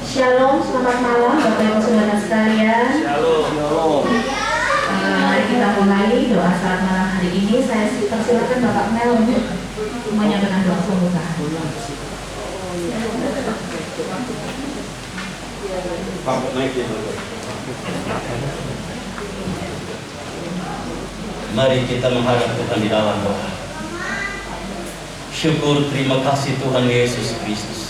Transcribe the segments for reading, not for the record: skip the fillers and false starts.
Shalom, selamat malam Bapak Ibu Saudara sekalian. Shalom. Mari kita mulai doa saat malam hari ini. Saya persilakan Bapak Mel untuk menyampaikan doa pembukaan. Mari kita menghadap Tuhan di dalam doa. Syukur, terima kasih Tuhan Yesus Kristus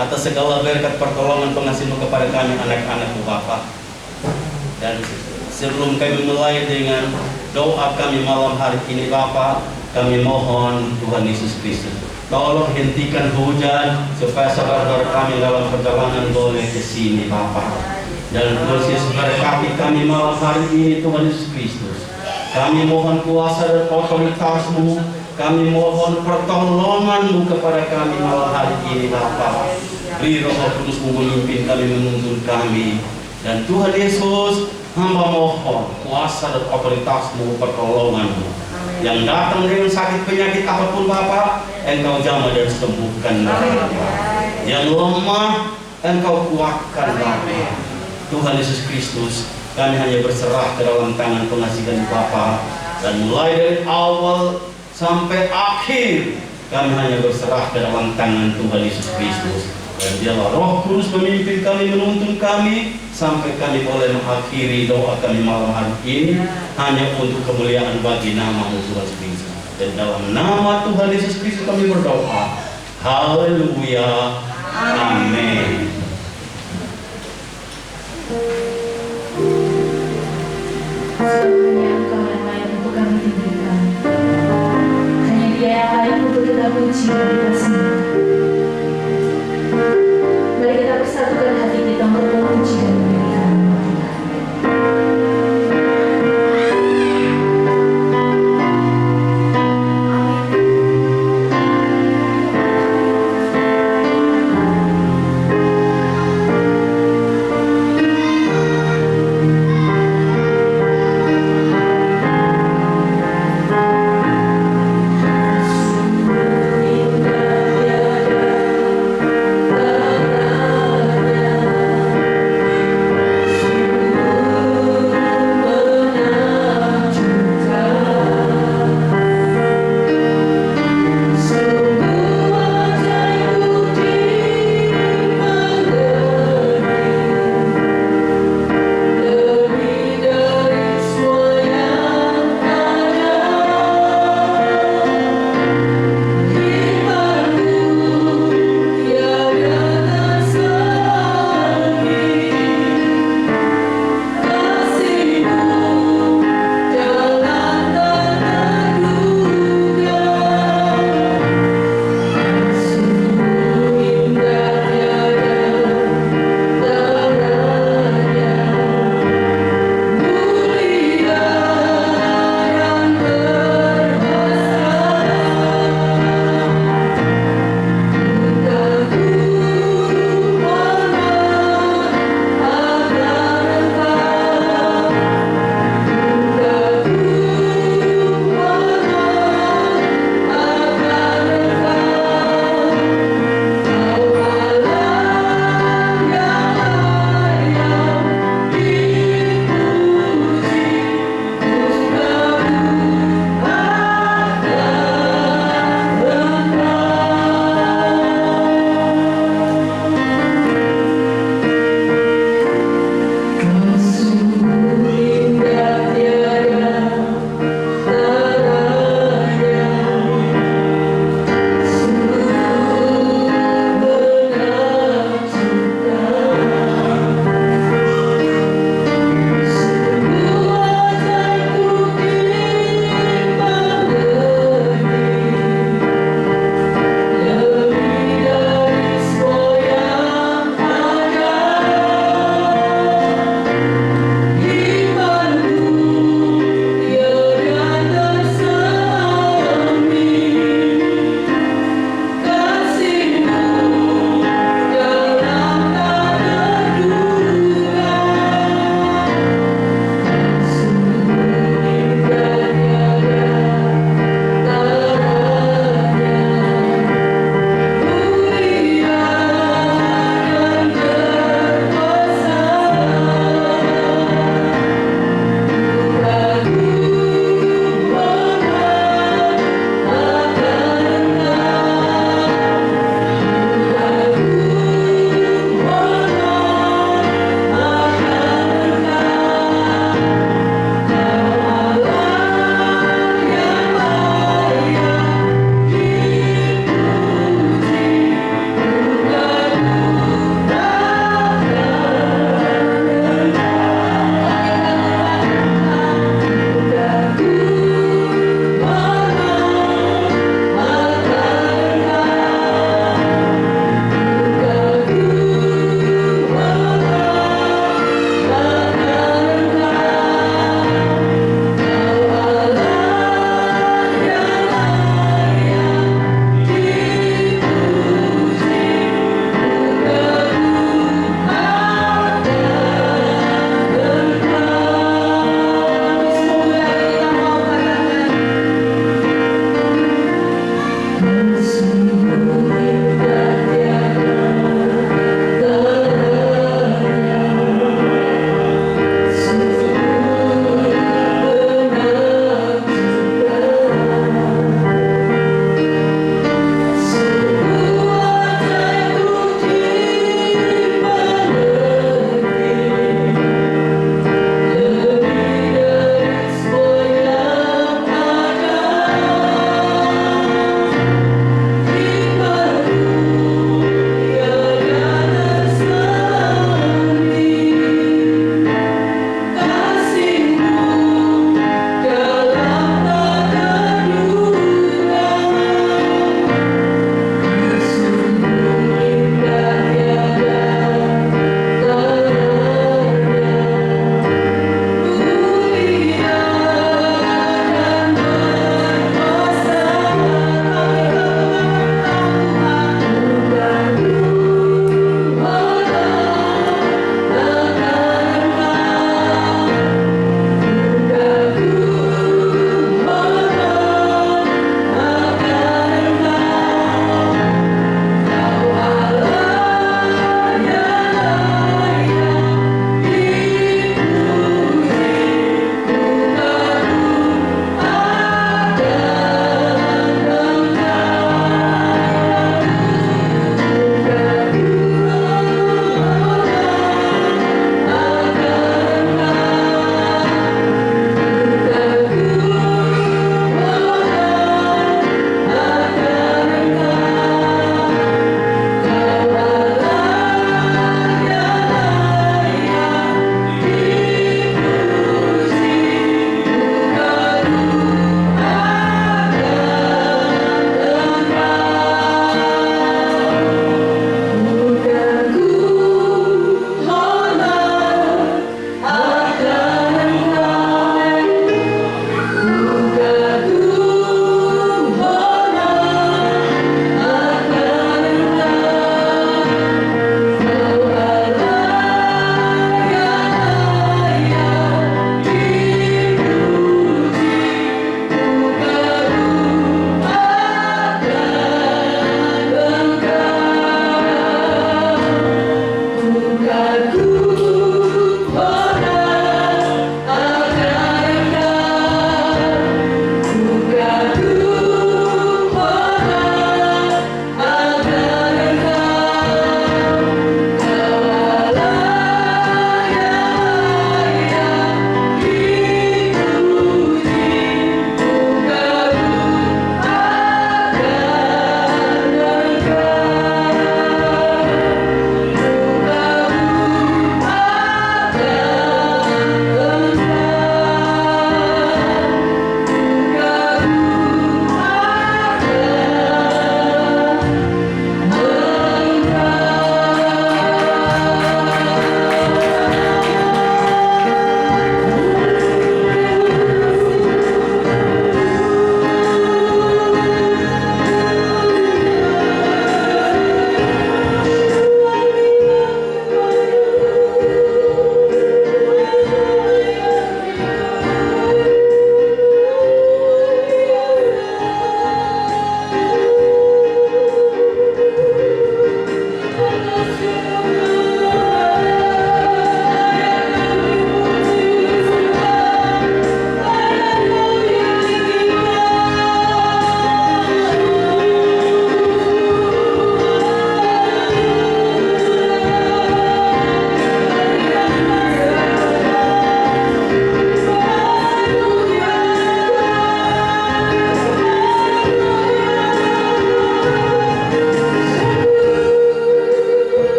atas segala berkat pertolongan pengasih-Mu kepada kami anak-anak-Mu Bapa. Dan sebelum kami mulai dengan doa kami malam hari ini Bapa, kami mohon Tuhan Yesus Kristus, tolong hentikan hujan supaya saudara-saudara kami dalam perjalanan boleh ke sini Bapa. Dan Tuhan Yesus berkati kami malam hari ini Tuhan Yesus Kristus. Kami mohon kuasa dan otoritas-Mu. Kami mohon pertolongan-Mu kepada kami malam hari ini Bapa. Beri Roh Kudus-Mu memimpin kami, menuntun kami. Dan Tuhan Yesus, hamba mohon kuasa dan otoritas-Mu, pertolongan-Mu. Yang datang dengan sakit penyakit apapun Bapa, Engkau jamah dan sembuhkan Bapa. Yang lemah, Engkau kuatkan Bapa. Tuhan Yesus Kristus, kami hanya berserah ke dalam tangan pengasihan Bapa. Dan mulai dari awal sampai akhir kami hanya berserah ke dalam tangan Tuhan Yesus Kristus. Dan Dialah Roh Kudus memimpin kami, menuntun kami sampai kami boleh mengakhiri doa kami malam hari ini hanya untuk kemuliaan bagi nama-Mu Tuhan Yesus Kristus. Dan dalam nama Tuhan Yesus Kristus kami berdoa. Haleluya. Amin. Hanya Engkau yang layak untuk kami tinggikan. Hanya Dia yang layak untuk kita puji dan kita sembah. Mari kita bersatukan hati kita untuk memuji dan memberikan Tuhan.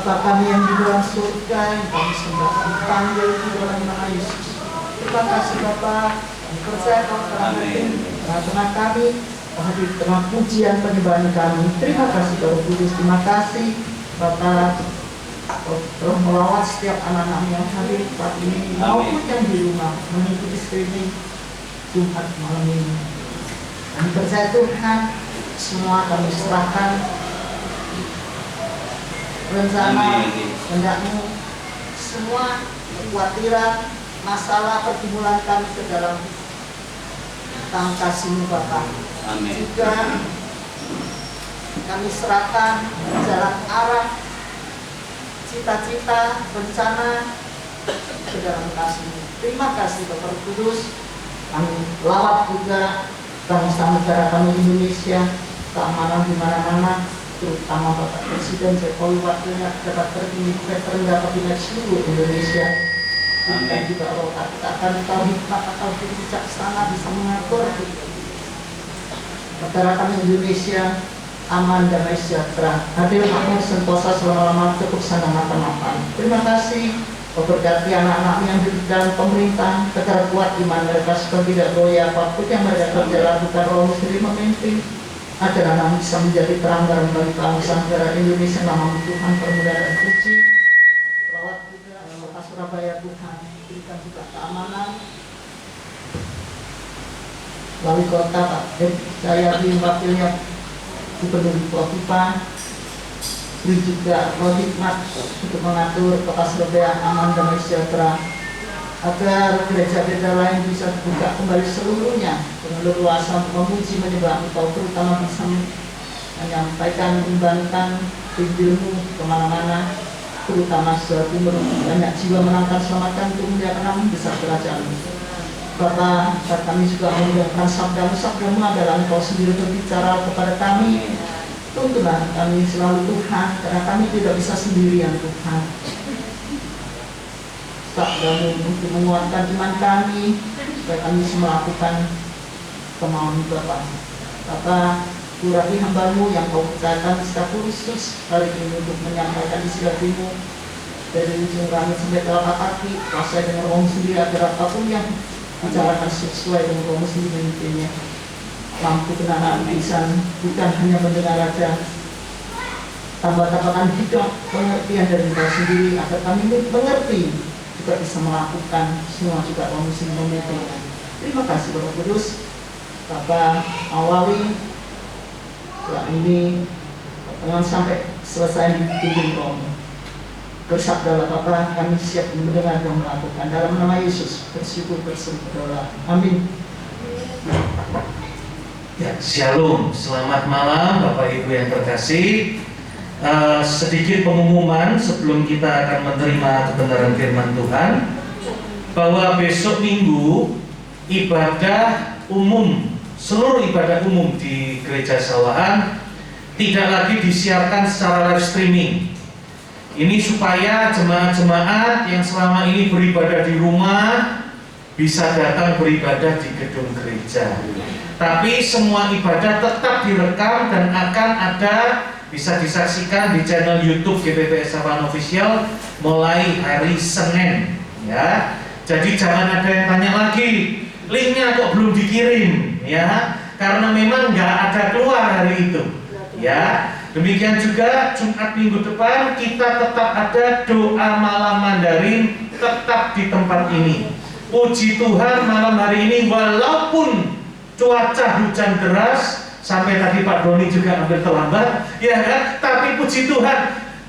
Bapa kami yang di dalam surga, yang kami sembah, kami panggil di dalam nama Yesus. Terima kasih Bapa, kami percaya Kau telah hadir tengah kami, hadir tengah pujian penyembahan kami. Terima kasih Roh Kudus, terima kasih Bapa, Kau melawat setiap anak-anak yang hadir saat ini maupun yang di rumah mengikuti streaming Jumat malam ini. Kami percaya Tuhan, semua kami serahkan rencana, kehendak-Mu, semua kekhawatiran, masalah, pergumulan kami ke dalam tangan kasih-Mu Bapa. Juga kami serahkan jalan arah, cita-cita, rencana ke dalam kasih-Mu. Terima kasih Bapak Kudus. Kami lawat juga bangsa negara kami Indonesia, keamanan di mana-mana, terutama Bapak Presiden Jokowi wakilnya dapat terpilih terendah kabinet seluruh Indonesia. Dan juga Allah kita akan tahu hikmat atau bijaksana bisa mengatur negara kami Indonesia aman, damai, sejahtera, adil, makmur, sentosa selama-lamanya, cukup makan. Terima kasih. Memberkati anak-anak yang di dalam pemerintah, tegar kuat iman mereka supaya tidak goyah apapun yang mereka kerja lakukan. Roh sendiri memimpin agar anak bisa menjadi terang dan bagi bangsa negara Indonesia. Nama Tuhan permulaan dan puji. Lawat juga Kota Surabaya Tuhan, berikan juga keamanan. Wali Kota Pak Jaya di wakilnya Gubernur Kofifa, beri juga roh hikmat untuk mengatur Kota Surabaya aman, damai, sejahtera, agar gereja-gereja lain bisa dibuka kembali seluruhnya dengan leluasa memuji menyembah Engkau, terutama bisa menyampaikan, membangkang Injil-Mu kemana-mana, terutama Jawa Timur, banyak jiwa menangkan selamatkan untuk memuliakan nama besar kerajaan-Mu. Bapa, kami juga mendengarkan sabda-Mu adalah Engkau sendiri berbicara kepada kami. Tuntunlah kami selalu Tuhan, karena kami tidak bisa sendirian Tuhan. Sabda-Mu untuk menguatkan iman kami, supaya kami bisa melakukan kemauan Bapa. Bapa, urapi hamba-Mu yang Kau percayakan secara khusus hari ini untuk menyampaikan isi hati-Mu dari ujung langit sampai telapak kaki, kuasai dengan Roh sendiri agar apapun yang bicarakan sesuai dengan Roh sendiri memimpinnya. Lampu kenangan lisan bukan hanya mendengar saja, tambah-tambahkan hidup pengertian dari Engkau sendiri agar kami mengerti juga bisa melakukan semua juga Roh sendiri memimpin. Terima kasih Bapak Kudus, Bapak awali setelah ini dengan sampai selesai dipimpin Roh. Bersabdalah Bapa, kami siap mendengar dan melakukan. Dalam nama Yesus bersyukur berdoa. Amin. Ya, shalom, selamat malam Bapak Ibu yang terkasih. Sedikit pengumuman sebelum kita akan menerima kebenaran firman Tuhan, bahwa besok Minggu ibadah umum, seluruh ibadah umum di Gereja Sawahan tidak lagi disiarkan secara live streaming. Ini supaya jemaat-jemaat yang selama ini beribadah di rumah bisa datang beribadah di gedung gereja. Tapi semua ibadah tetap direkam dan akan ada, bisa disaksikan di channel YouTube GPPS Sawahan Official mulai hari Senin. Ya, jadi jangan ada yang tanya lagi, linknya kok belum dikirim, ya, karena memang nggak ada keluar hari itu. Ya, demikian juga Jumat minggu depan kita tetap ada doa malam Mandarin tetap di tempat ini. Puji Tuhan malam hari ini walaupun cuaca hujan deras, sampai tadi Pak Doni juga hampir terlambat, ya kan? Tapi puji Tuhan,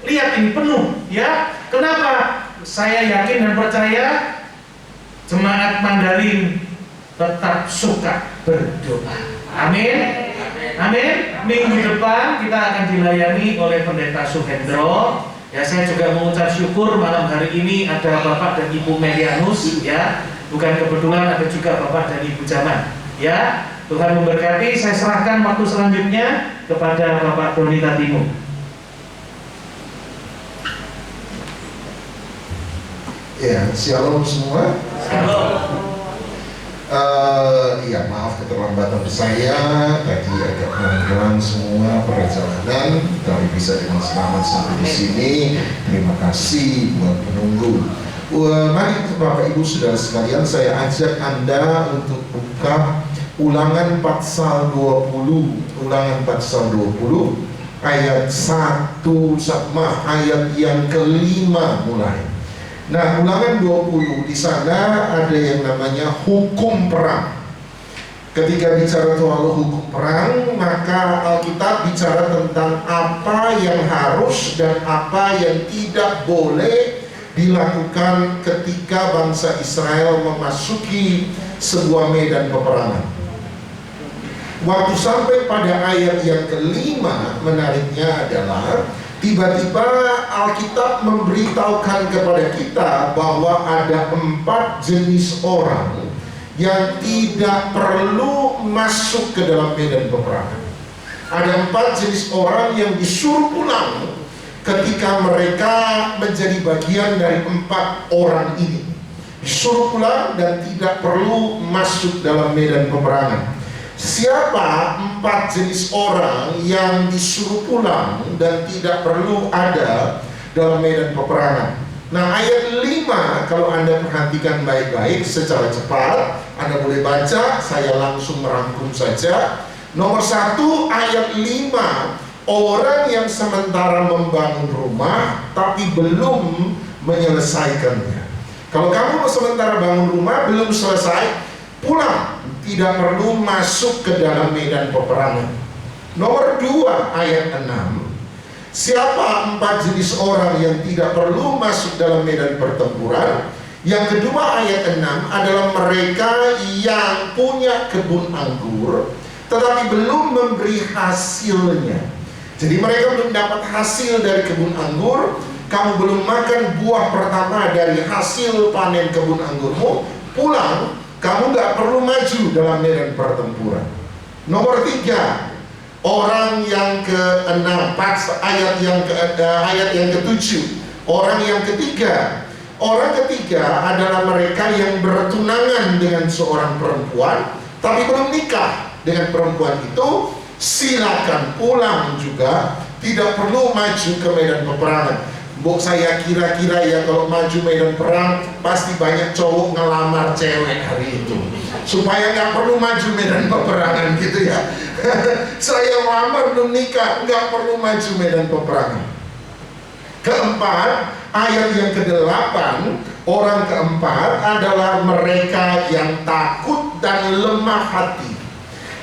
lihat ini penuh, ya. Kenapa? Saya yakin dan percaya jemaat Mandarin tetap suka berdoa. Amin. Amin. Minggu depan kita akan dilayani oleh Pendeta Suhendro. Ya, saya juga mengucap syukur malam hari ini ada Bapak dan Ibu Melianus. Ya, bukan kebetulan ada juga Bapak dan Ibu Jaman. Ya, Tuhan memberkati. Saya serahkan waktu selanjutnya kepada Bapak Doni Tatimu. Ya, shalom semua. Shalom. Iya, maaf keterlambatan saya, tadi agak pelan-pelan semua perjalanan, tapi bisa dengan selamat sampai di sini. Terima kasih buat penunggu. Mari Bapak Ibu Saudara sekalian, saya ajak Anda untuk buka Ulangan pasal 20, Ulangan pasal 20 ayat 1 sama ayat yang kelima mulai. Nah, Ulangan 20 di sana ada yang namanya hukum perang. Ketika bicara soal hukum perang, maka Alkitab bicara tentang apa yang harus dan apa yang tidak boleh dilakukan ketika bangsa Israel memasuki sebuah medan peperangan. Waktu sampai pada ayat yang kelima, menariknya adalah tiba-tiba Alkitab memberitahukan kepada kita bahwa ada 4 jenis orang yang tidak perlu masuk ke dalam medan peperangan. Ada 4 jenis orang yang disuruh pulang ketika mereka menjadi bagian dari 4 orang ini. Disuruh pulang dan tidak perlu masuk dalam medan peperangan. Siapa 4 jenis orang yang disuruh pulang dan tidak perlu ada dalam medan peperangan? Nah, ayat 5 kalau Anda perhatikan baik-baik secara cepat, Anda boleh baca, saya langsung merangkum saja. Nomor 1, ayat 5, orang yang sementara membangun rumah tapi belum menyelesaikannya. Kalau kamu sementara bangun rumah belum selesai, pulang, tidak perlu masuk ke dalam medan peperangan. Nomor 2, ayat 6. Siapa 4 jenis orang yang tidak perlu masuk dalam medan pertempuran? Yang kedua, ayat 6 adalah mereka yang punya kebun anggur tetapi belum memberi hasilnya. Jadi mereka belum dapat hasil dari kebun anggur. Kamu belum makan buah pertama dari hasil panen kebun anggurmu, pulang. Kamu nggak perlu maju dalam medan pertempuran. Nomor 3, orang yang ke-6, ayat yang ke-7. Orang yang ketiga. Orang ketiga adalah mereka yang bertunangan dengan seorang perempuan tapi belum nikah dengan perempuan itu. Silakan pulang juga, tidak perlu maju ke medan peperangan. Saya kira-kira ya kalau maju medan perang pasti banyak cowok ngelamar cewek hari itu supaya nggak perlu maju medan peperangan gitu ya. Saya lamar belum nikah, nggak perlu maju medan peperangan. Keempat, ayat yang ke-8, orang keempat adalah mereka yang takut dan lemah hati.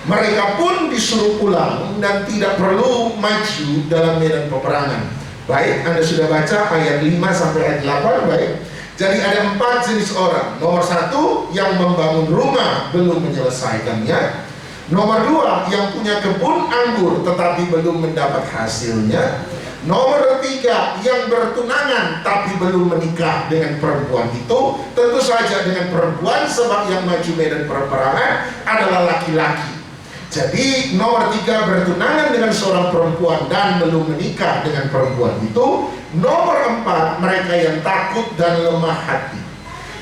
Mereka pun disuruh pulang dan tidak perlu maju dalam medan peperangan. Baik, Anda sudah baca ayat 5 sampai ayat 8, baik. Jadi ada 4 jenis orang. Nomor 1, yang membangun rumah belum menyelesaikannya. Nomor 2, yang punya kebun anggur tetapi belum mendapat hasilnya. Nomor 3, yang bertunangan tapi belum menikah dengan perempuan itu. Tentu saja dengan perempuan, sebab yang maju medan peperangan adalah laki-laki. Jadi nomor 3, bertunangan dengan seorang perempuan dan belum menikah dengan perempuan itu. Nomor 4, mereka yang takut dan lemah hati.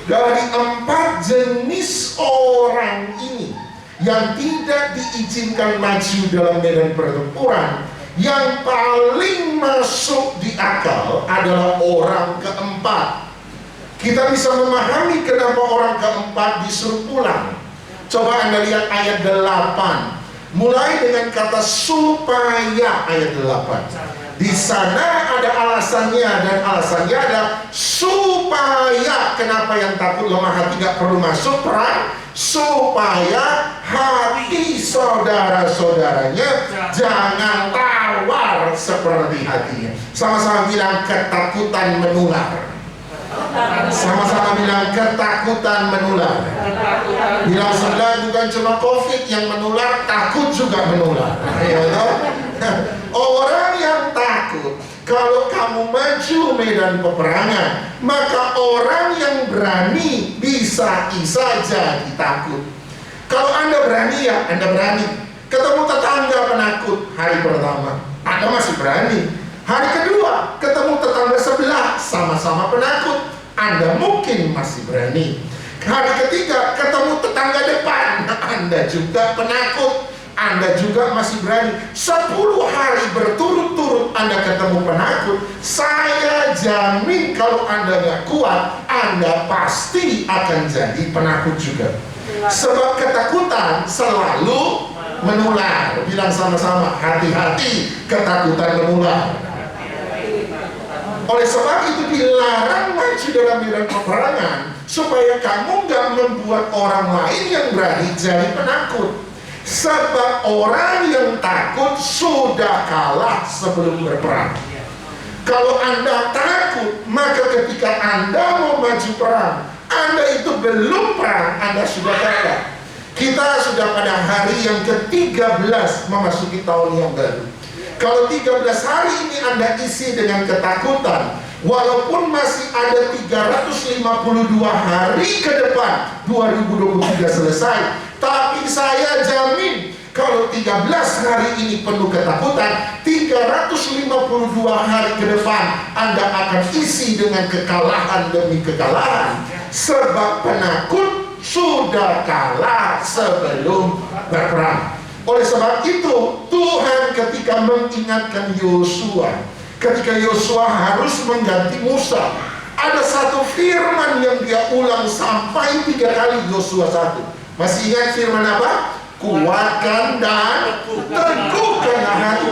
Dari 4 jenis orang ini yang tidak diizinkan maju dalam medan pertempuran, yang paling masuk di akal adalah orang keempat. Kita bisa memahami kenapa orang keempat disuruh pulang. Coba Anda lihat ayat 8. Mulai dengan kata supaya, ayat 8. Di sana ada alasannya, dan alasannya ada supaya. Kenapa yang takut lemah hati gak perlu masuk perang? Supaya hati saudara-saudaranya jangan tawar seperti hatinya. Sama-sama bilang ketakutan menular. Sama-sama bilang ketakutan menular. Bilang sebelah bukan cuma COVID yang menular, takut juga menular. Orang yang takut, kalau kamu maju medan peperangan, maka orang yang berani bisa jadi takut. Kalau Anda berani, ya Anda berani. Ketemu tetangga penakut hari pertama, Anda masih berani. Hari kedua, ketemu tetangga sebelah sama-sama penakut, Anda mungkin masih berani. Hari ketiga ketemu tetangga depan, Anda juga penakut, Anda juga masih berani. 10 hari berturut-turut Anda ketemu penakut, saya jamin kalau Anda nggak kuat, Anda pasti akan jadi penakut juga. Sebab ketakutan selalu menular. Bilang sama-sama, hati-hati, ketakutan menular. Oleh sebab itu dilarang maju dalam medan peperangan, supaya kamu nggak membuat orang lain yang berani jadi penakut. Sebab orang yang takut sudah kalah sebelum berperang. Kalau Anda takut, maka ketika Anda mau maju perang, Anda itu belum perang, Anda sudah kalah. Kita sudah pada hari yang ke-13 memasuki tahun yang baru. Kalau 13 hari ini Anda isi dengan ketakutan, walaupun masih ada 352 hari ke depan 2023 selesai, tapi saya jamin kalau 13 hari ini penuh ketakutan, 352 hari ke depan Anda akan isi dengan kekalahan demi kekalahan. Sebab penakut sudah kalah sebelum berperang. Oleh sebab itu, Tuhan ketika mengingatkan Yosua, ketika Yosua harus mengganti Musa, ada satu firman yang dia ulang sampai 3 kali. Yosua 1. Masih ingat firman apa? Kuatkan dan teguhkanlah hati.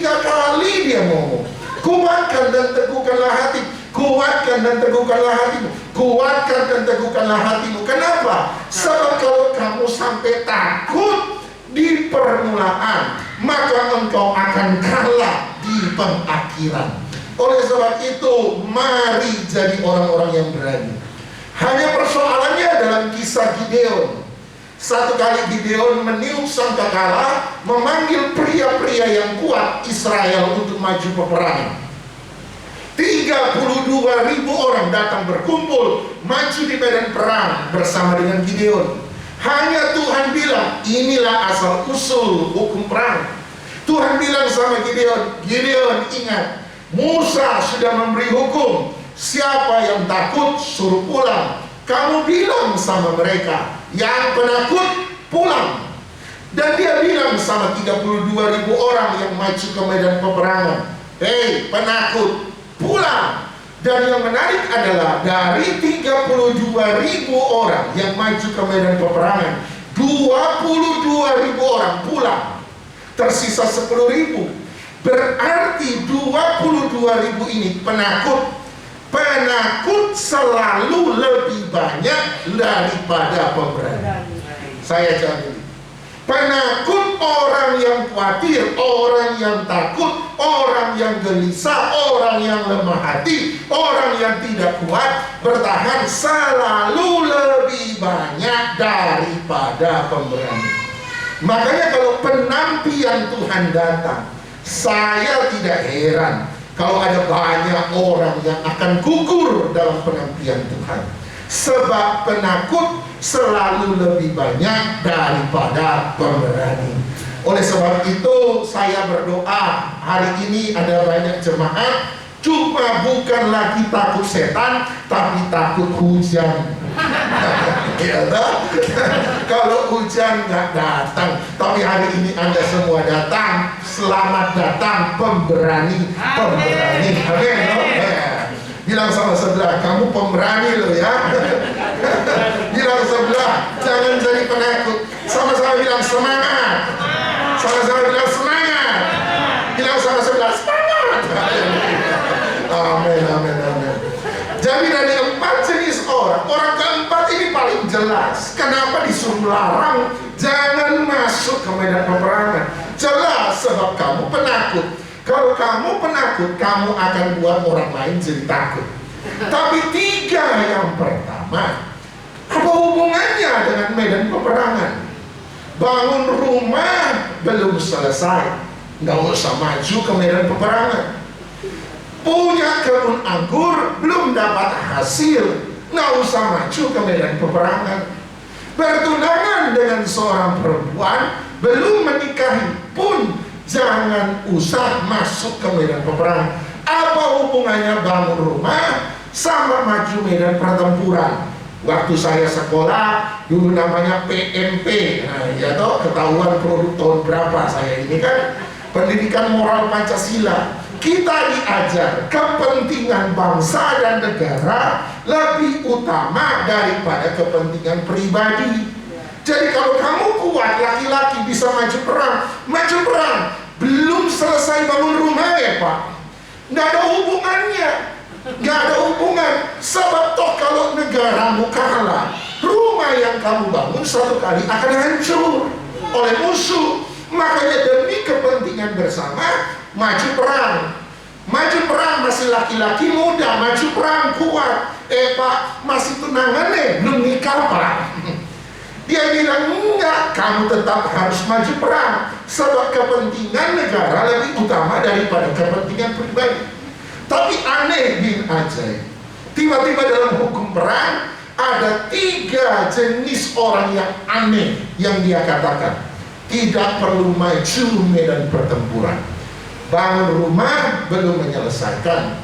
3 kali dia ngomong. Kuatkan dan teguhkanlah hati. Kuatkan dan teguhkanlah hatimu. Kuatkan dan teguhkanlah hatimu. Kenapa? Sebab kalau kamu sampai takut di permulaan, maka engkau akan kalah di pengakhiran. Oleh sebab itu, mari jadi orang-orang yang berani. Hanya persoalannya dalam kisah Gideon. Satu kali Gideon meniup sangkakala, memanggil pria-pria yang kuat Israel untuk maju peperangan. 32.000 orang datang berkumpul, maju di medan perang bersama dengan Gideon. Hanya Tuhan bilang, inilah asal usul hukum perang. Tuhan bilang sama Gideon, Gideon ingat, Musa sudah memberi hukum, siapa yang takut suruh pulang. Kamu bilang sama mereka, yang penakut pulang. Dan dia bilang sama 32.000 orang yang maju ke medan peperangan, hei penakut, pulang. Dan yang menarik adalah dari 32.000 orang yang maju ke medan peperangan, 22.000 orang pulang. Tersisa 10.000. Berarti 22.000 ini penakut. Penakut selalu lebih banyak daripada pemberani. Saya jamin. Penakut, orang yang khawatir, orang yang takut, orang yang gelisah, orang yang lemah hati, orang yang tidak kuat bertahan selalu lebih banyak daripada pemberani. Makanya kalau penampian Tuhan datang, saya tidak heran kalau ada banyak orang yang akan gugur dalam penampian Tuhan. Sebab penakut selalu lebih banyak daripada pemberani. Oleh sebab itu saya berdoa hari ini ada banyak jemaat cuma bukan lagi takut setan, tapi takut hujan. Ya, kalau hujan nggak datang, tapi hari ini Anda semua datang. Selamat datang pemberani, pemberani. Amin. Bilang sama sebelah, kamu pemberani loh ya. Bilang sebelah, jangan jadi penakut. Sama-sama bilang semangat. Sama-sama bilang semangat. Bilang sama sebelah, semangat. Amin, amin, amin. Jadi dari 4 jenis orang, orang keempat ini paling jelas. Kenapa disuruh larang jangan masuk ke medan peperangan? Jelas, sebab kamu penakut. Kalau kamu penakut, kamu akan buat orang lain jadi takut. Tapi 3 yang pertama, apa hubungannya dengan medan peperangan? Bangun rumah belum selesai, nggak usah maju ke medan peperangan. Punya kebun anggur belum dapat hasil, nggak usah maju ke medan peperangan. Bertunangan dengan seorang perempuan belum menikahi pun jangan usah masuk ke medan peperangan. Apa hubungannya bangun rumah sama maju medan pertempuran? Waktu saya sekolah dulu namanya PMP, nah, ya toh, ketahuan produk tahun berapa saya ini kan, pendidikan moral Pancasila. Kita diajar kepentingan bangsa dan negara lebih utama daripada kepentingan pribadi. Jadi kalau kamu kuat, laki-laki bisa maju perang, belum selesai bangun rumah ya Pak, nggak ada hubungannya. Gak ada hubungan. Sebab toh kalau negaramu kalah, rumah yang kamu bangun satu kali akan hancur oleh musuh. Makanya demi kepentingan bersama, maju perang. Maju perang, masih laki-laki muda, maju perang kuat. Pak, masih tunangan belum nikah Pak. Dia bilang enggak, kamu tetap harus maju perang. Sebab kepentingan negara lebih utama daripada kepentingan pribadi. Tapi aneh bin ajaib, tiba-tiba dalam hukum perang ada 3 jenis orang yang aneh yang dia katakan tidak perlu maju medan pertempuran. Bangun rumah belum menyelesaikan,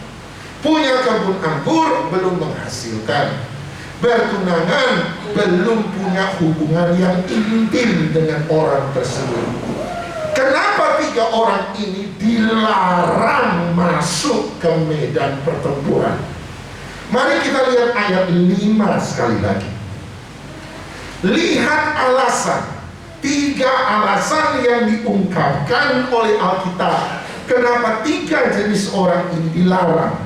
punya kebun anggur belum menghasilkan, bertunangan belum punya hubungan yang intim dengan orang tersebut. Kenapa 3 orang ini dilarang masuk ke medan pertempuran? Mari kita lihat ayat 5 sekali lagi. Lihat alasan, 3 alasan yang diungkapkan oleh Alkitab. Kenapa 3 jenis orang ini dilarang?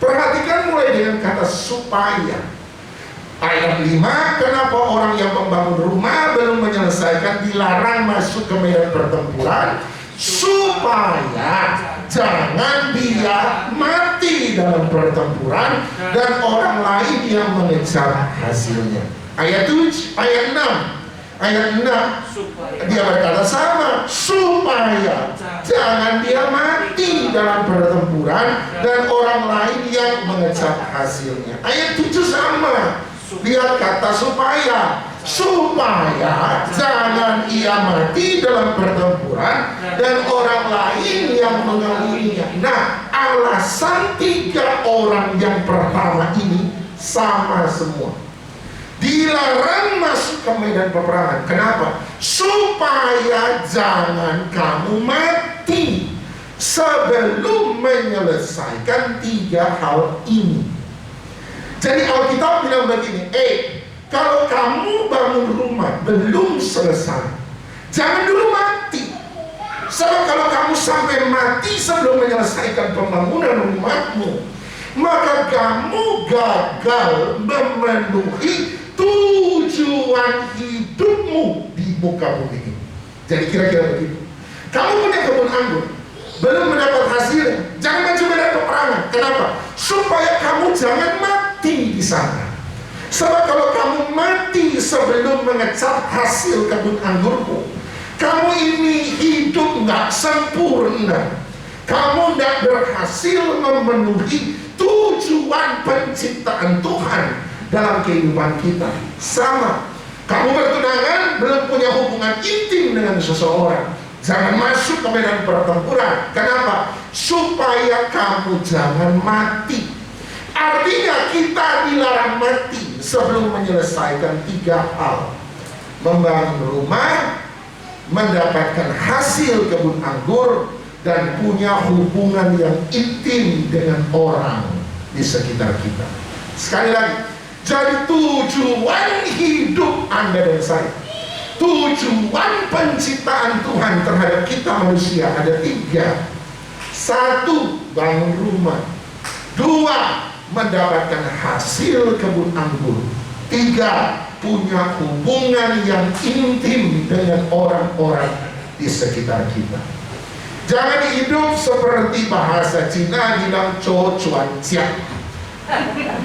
Perhatikan mulai dengan kata supaya. Ayat 5, kenapa orang yang membangun rumah belum menyelesaikan dilarang masuk ke medan pertempuran? Supaya jangan dia mati dalam pertempuran dan orang lain yang mengejar hasilnya. Ayat 6 dia berkata sama, supaya jangan dia mati dalam pertempuran dan orang lain yang mengejar hasilnya. Ayat 7 sama, lihat kata supaya jangan ia mati dalam pertempuran dan orang lain yang mengawininya. Nah, alasan 3 orang yang pertama ini sama semua. Dilarang masuk ke medan peperangan. Kenapa? Supaya jangan kamu mati sebelum menyelesaikan 3 hal ini. Jadi Alkitab bilang begini, kalau kamu bangun rumah belum selesai, jangan dulu mati. Sebab kalau kamu sampai mati sebelum menyelesaikan pembangunan rumahmu, maka kamu gagal memenuhi tujuan hidupmu di muka bumi ini. Jadi kira-kira begitu. Kamu punya kebun anggur, belum mendapat hasil, jangan maju medan peperangan. Kenapa? Supaya kamu jangan mati di sana. Sebab kalau kamu mati sebelum mengecap hasil kebun anggurmu, kamu ini hidup nggak sempurna. Kamu tidak berhasil memenuhi tujuan penciptaan Tuhan dalam kehidupan kita. Sama, kamu bertunangan belum punya hubungan intim dengan seseorang, jangan masuk ke medan pertempuran. Kenapa? Supaya kamu jangan mati. Artinya kita dilarang mati sebelum menyelesaikan 3 hal. Membangun rumah, mendapatkan hasil kebun anggur, dan punya hubungan yang intim dengan orang di sekitar kita. Sekali lagi, jadi tujuan hidup Anda dan saya, tujuan penciptaan Tuhan terhadap kita manusia ada 3. 1, bangun rumah. 2, mendapatkan hasil kebun anggur. 3, punya hubungan yang intim dengan orang-orang di sekitar kita. Jangan hidup seperti bahasa Cina bilang co cuan cia.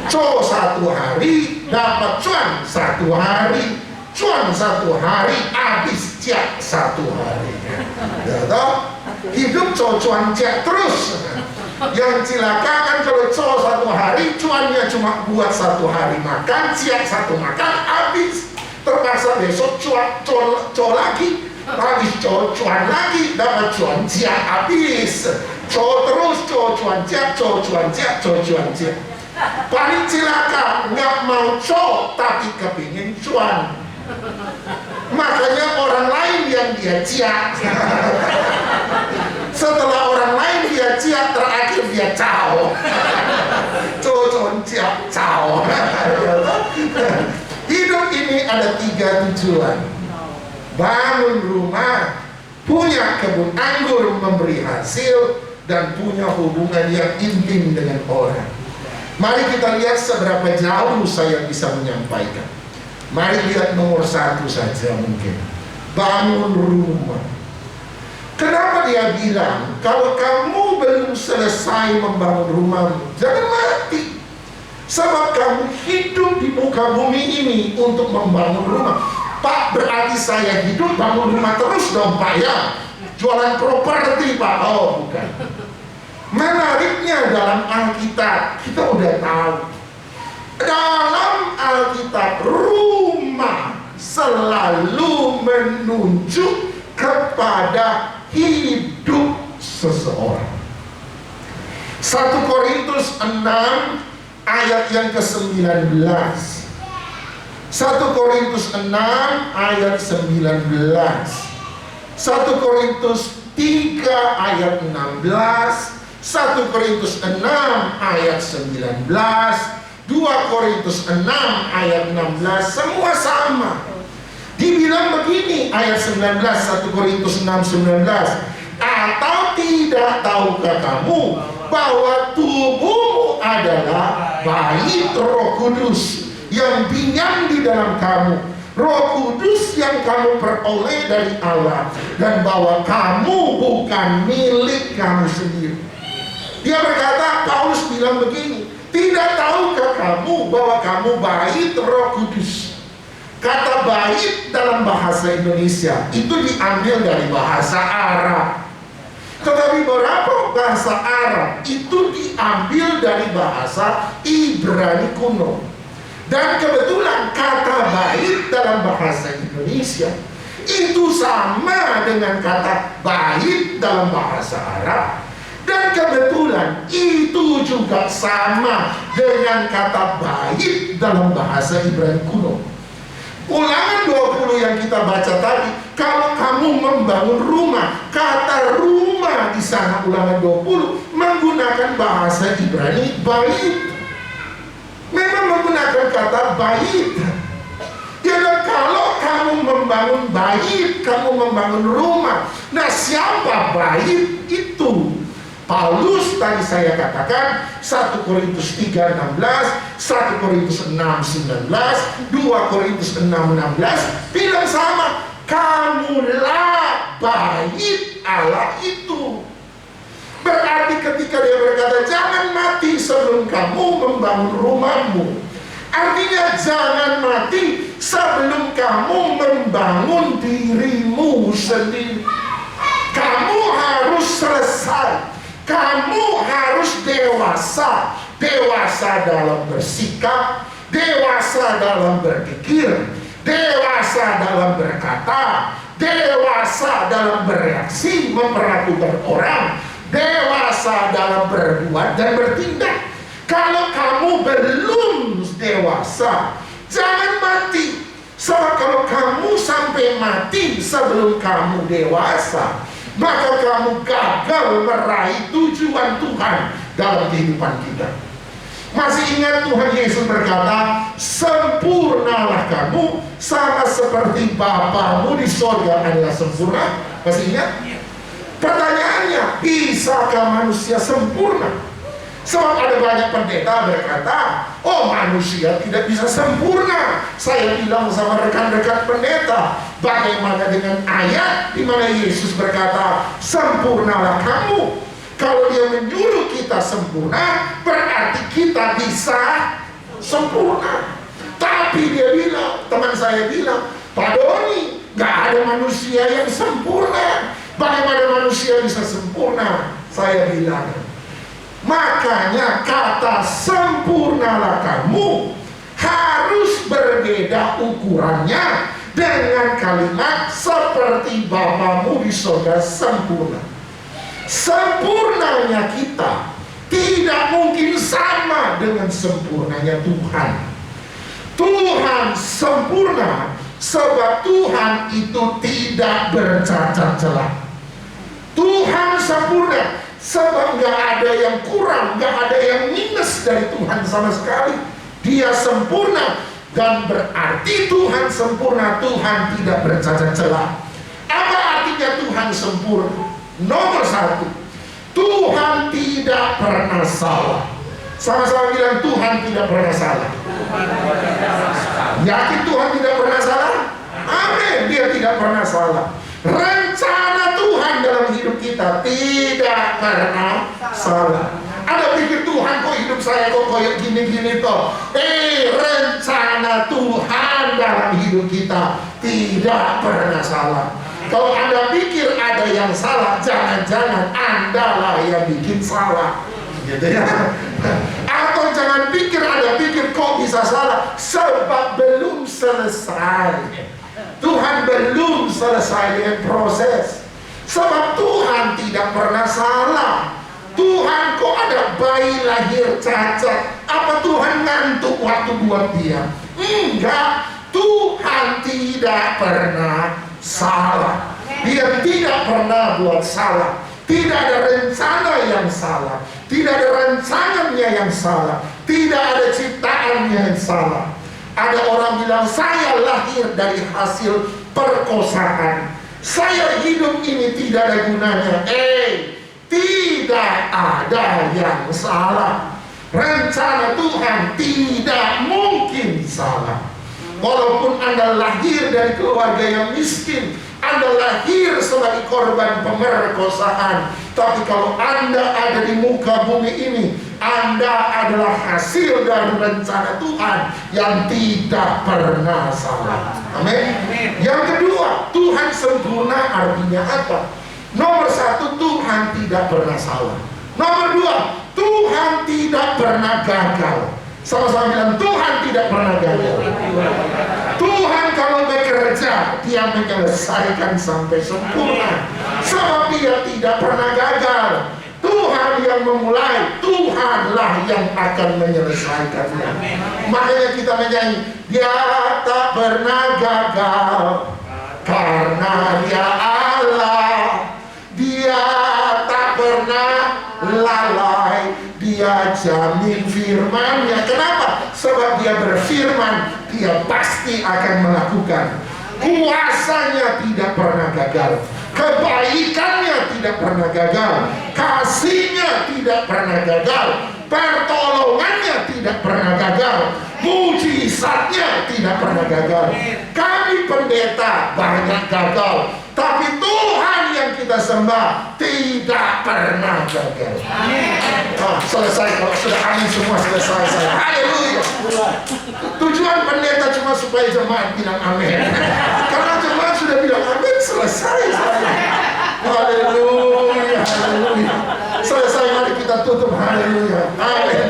Co 1 hari dapat cuan 1 hari, cuan 1 hari habis cia 1 hari. Ya toh? Hidup co cuan cia terus. Yang cilaka kan kalau co 1 hari, cuannya cuma buat 1 hari makan, siap 1 makan, habis. Terpaksa besok co lagi, habis cuan lagi, dapat cuan cia, habis. Co terus, cuan cia. Paling cilaka, nggak mau cok tapi kepingin cuan. Makanya orang lain yang dia ciak. Setelah orang lain dia ciak, terakhir dia cao. Cocon ciak cao. Hidup ini ada 3 tujuan. Bangun rumah, punya kebun anggur memberi hasil, dan punya hubungan yang intim dengan orang. Mari kita lihat seberapa jauh saya bisa menyampaikan. Mari lihat nomor 1 saja mungkin. Bangun rumah. Kenapa dia bilang, kalau kamu belum selesai membangun rumahmu, jangan mati. Sebab kamu hidup di muka bumi ini untuk membangun rumah. Pak, berarti saya hidup bangun rumah terus dong Pak ya? Jualan properti Pak? Oh bukan. Menariknya dalam Alkitab, kita udah tahu. Dalam Alkitab, rumah selalu menunjuk kepada hidup seseorang. 1 Korintus 6 ayat yang ke-19. 1 Korintus 6 ayat 19. 1 Korintus 3 ayat 16. 1 Korintus 6 ayat 19, 2 Korintus 6 ayat 16, semua sama. Dibilang begini ayat 19, 1 Korintus 6, 19. Atau tidak tahukah kamu bahwa tubuhmu adalah bait Roh Kudus yang diam di dalam kamu, Roh Kudus yang kamu peroleh dari Allah, dan bahwa kamu bukan milik kamu sendiri. Dia berkata, Paulus bilang begini, tidak tahukah kamu bahwa kamu bait Roh Kudus? Kata bait dalam bahasa Indonesia itu diambil dari bahasa Arab. Tetapi beberapa bahasa Arab itu diambil dari bahasa Ibrani kuno. Dan kebetulan kata bait dalam bahasa Indonesia itu sama dengan kata bait dalam bahasa Arab. Dan kebetulan itu juga sama dengan kata bait dalam bahasa Ibrani kuno. Ulangan 20 yang kita baca tadi, kalau kamu membangun rumah, kata rumah di sana ulangan 20 menggunakan bahasa Ibrani bait. Memang menggunakan kata bait. Jadi kalau kamu membangun bait, kamu membangun rumah. Nah, siapa bait itu? Paulus tadi saya katakan 1 Korintus 3:16, 1 Korintus 6:19, 2 Korintus 6:16 bilang sama, kamulah bait Allah itu. Berarti ketika dia berkata jangan mati sebelum kamu membangun rumahmu, artinya jangan mati sebelum kamu membangun dirimu sendiri. Kamu harus selesai. Kamu harus dewasa. Dewasa dalam bersikap, dewasa dalam berpikir, dewasa dalam berkata, dewasa dalam bereaksi, memperlakukan orang, dewasa dalam berbuat dan bertindak. Kalau kamu belum dewasa, jangan mati. Sebab kalau kamu sampai mati sebelum kamu dewasa, maka kamu gagal meraih tujuan Tuhan dalam kehidupan kita. Masih ingat Tuhan Yesus berkata, sempurnalah kamu sama seperti Bapamu di sorga adalah sempurna. Masih ingat? Pertanyaannya, bisakah manusia sempurna? Sebab ada banyak pendeta berkata, oh manusia tidak bisa sempurna. Saya bilang sama rekan-rekan pendeta, bagaimana dengan ayat di mana Yesus berkata, sempurnalah kamu. Kalau dia menyuruh kita sempurna, berarti kita bisa sempurna. Tapi dia bilang, teman saya bilang, Pak Doni, gak ada manusia yang sempurna. Bagaimana manusia bisa sempurna? Saya bilang, makanya kata sempurnalah kamu harus berbeda ukurannya dengan kalimat seperti Bapamu di surga sempurna. Sempurnanya kita tidak mungkin sama dengan sempurnanya Tuhan. Tuhan sempurna sebab Tuhan itu tidak bercacat celah. Tuhan sempurna sebab nggak ada yang kurang, nggak ada yang minus dari Tuhan sama sekali. Dia sempurna, dan berarti Tuhan sempurna, Tuhan tidak bercacat celah. Apa artinya Tuhan sempurna? Nomor satu, Tuhan tidak pernah salah. Sama-sama bilang, Tuhan tidak pernah salah. Yakin Tuhan tidak pernah salah? Amin, dia tidak pernah salah. Rencana Tuhan dalam hidup kita tidak pernah salah. Ada pikir Tuhan kok hidup saya kok kayak gini-gini toh. Rencana Tuhan dalam hidup kita tidak pernah salah. Kalau Anda pikir ada yang salah, jangan-jangan Anda lah yang bikin salah, gitu ya. Atau jangan pikir Anda pikir kok bisa salah, sebab belum selesai. Tuhan belum selesai dengan proses. Sebab Tuhan tidak pernah salah. Tuhan kok ada bayi lahir cacat, apa Tuhan ngantuk waktu buat dia? Enggak, Tuhan tidak pernah salah. Dia tidak pernah buat salah. Tidak ada rencana yang salah. Tidak ada rancangannya yang salah. Tidak ada ciptaannya yang salah. Ada orang bilang, saya lahir dari hasil perkosaan, saya hidup ini tidak ada gunanya. Tidak ada yang salah. Rencana Tuhan tidak mungkin salah. Walaupun Anda lahir dari keluarga yang miskin, Anda lahir sebagai korban pemerkosaan, tapi kalau Anda ada di muka bumi ini, Anda adalah hasil dari rencana Tuhan yang tidak pernah salah. Amin. Yang kedua, Tuhan sempurna artinya apa? Nomor satu, Tuhan tidak pernah salah. Nomor dua, Tuhan tidak pernah gagal. Sama-sama bilang, Tuhan tidak pernah gagal. Tuhan kalau bekerja, dia menyelesaikan sampai sempurna. Sebab dia tidak pernah gagal. Tuhan yang memulai, Tuhanlah yang akan menyelesaikannya. Makanya kita menyanyi, dia tak pernah gagal, karena dia Allah. Dia tak pernah lalai, dia jamin firman-Nya. Kenapa? Sebab dia berfirman, dia pasti akan melakukan. Kuasanya tidak pernah gagal, kebaikannya tidak pernah gagal, kasih-Nya tidak pernah gagal, pertolongannya tidak pernah gagal, mujizatnya tidak pernah gagal. Kami pendeta banyak gagal, tapi Tuhan yang kita sembah tidak pernah gagal. Nah, selesai. Kalau sudah amin semua, selesai saya. Haleluya. Tujuan pendeta cuma supaya jemaat bilang amin. Karena jemaat sudah bilang amin, selesai saya. Haleluya, haleluya. Selesai, mari kita tutup. Haleluya, amin.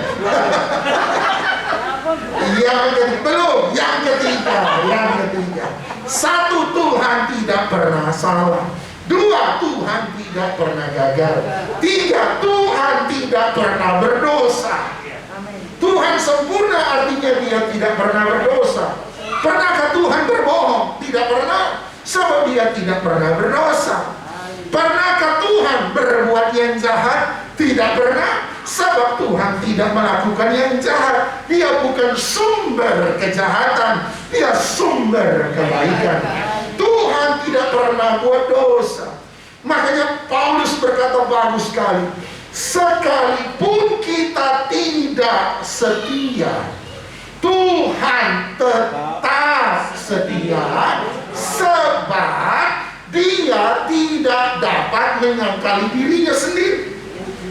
Yang ketiga. Satu, Tuhan tidak pernah salah. Dua, Tuhan tidak pernah gagal. Tiga, Tuhan tidak pernah berdosa. Tuhan sempurna artinya dia tidak pernah berdosa. Pernahkah Tuhan berbohong? Tidak pernah, sebab dia tidak pernah berdosa. Pernahkah Tuhan berbuat yang jahat? Tidak pernah, sebab Tuhan tidak melakukan yang jahat. Dia bukan sumber kejahatan, dia sumber kebaikan. Tuhan tidak pernah buat dosa. Makanya Paulus berkata bagus sekali, sekalipun kita tidak setia, Tuhan tetap setia, sebab dia tidak dapat menyangkali dirinya sendiri.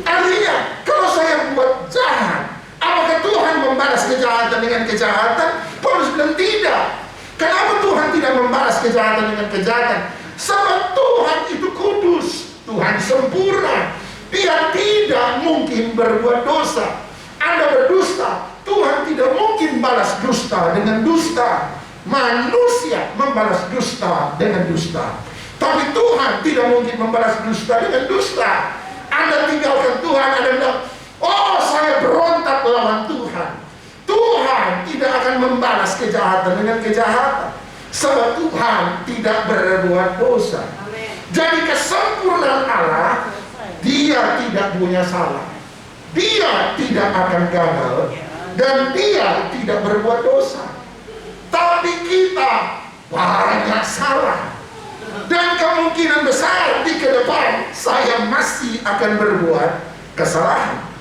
Artinya, kalau saya buat jahat, apakah Tuhan membalas kejahatan dengan kejahatan? Paulus bilang tidak. Kenapa Tuhan tidak membalas kejahatan dengan kejahatan? Sebab Tuhan itu kudus, Tuhan sempurna. Dia tidak mungkin berbuat dosa. Anda berdusta, Tuhan tidak mungkin balas dusta dengan dusta. Manusia membalas dusta dengan dusta, tapi Tuhan tidak mungkin membalas dusta dengan dusta. Anda tinggalkan Tuhan, Anda bilang, oh berontak lawan Tuhan, Tuhan tidak akan membalas kejahatan dengan kejahatan, sebab Tuhan tidak berbuat dosa. Jadi kesempurnaan Allah, Dia tidak punya salah, Dia tidak akan gagal, dan Dia tidak berbuat dosa. Tapi kita banyak salah, dan kemungkinan besar di ke depan saya masih akan berbuat kesalahan.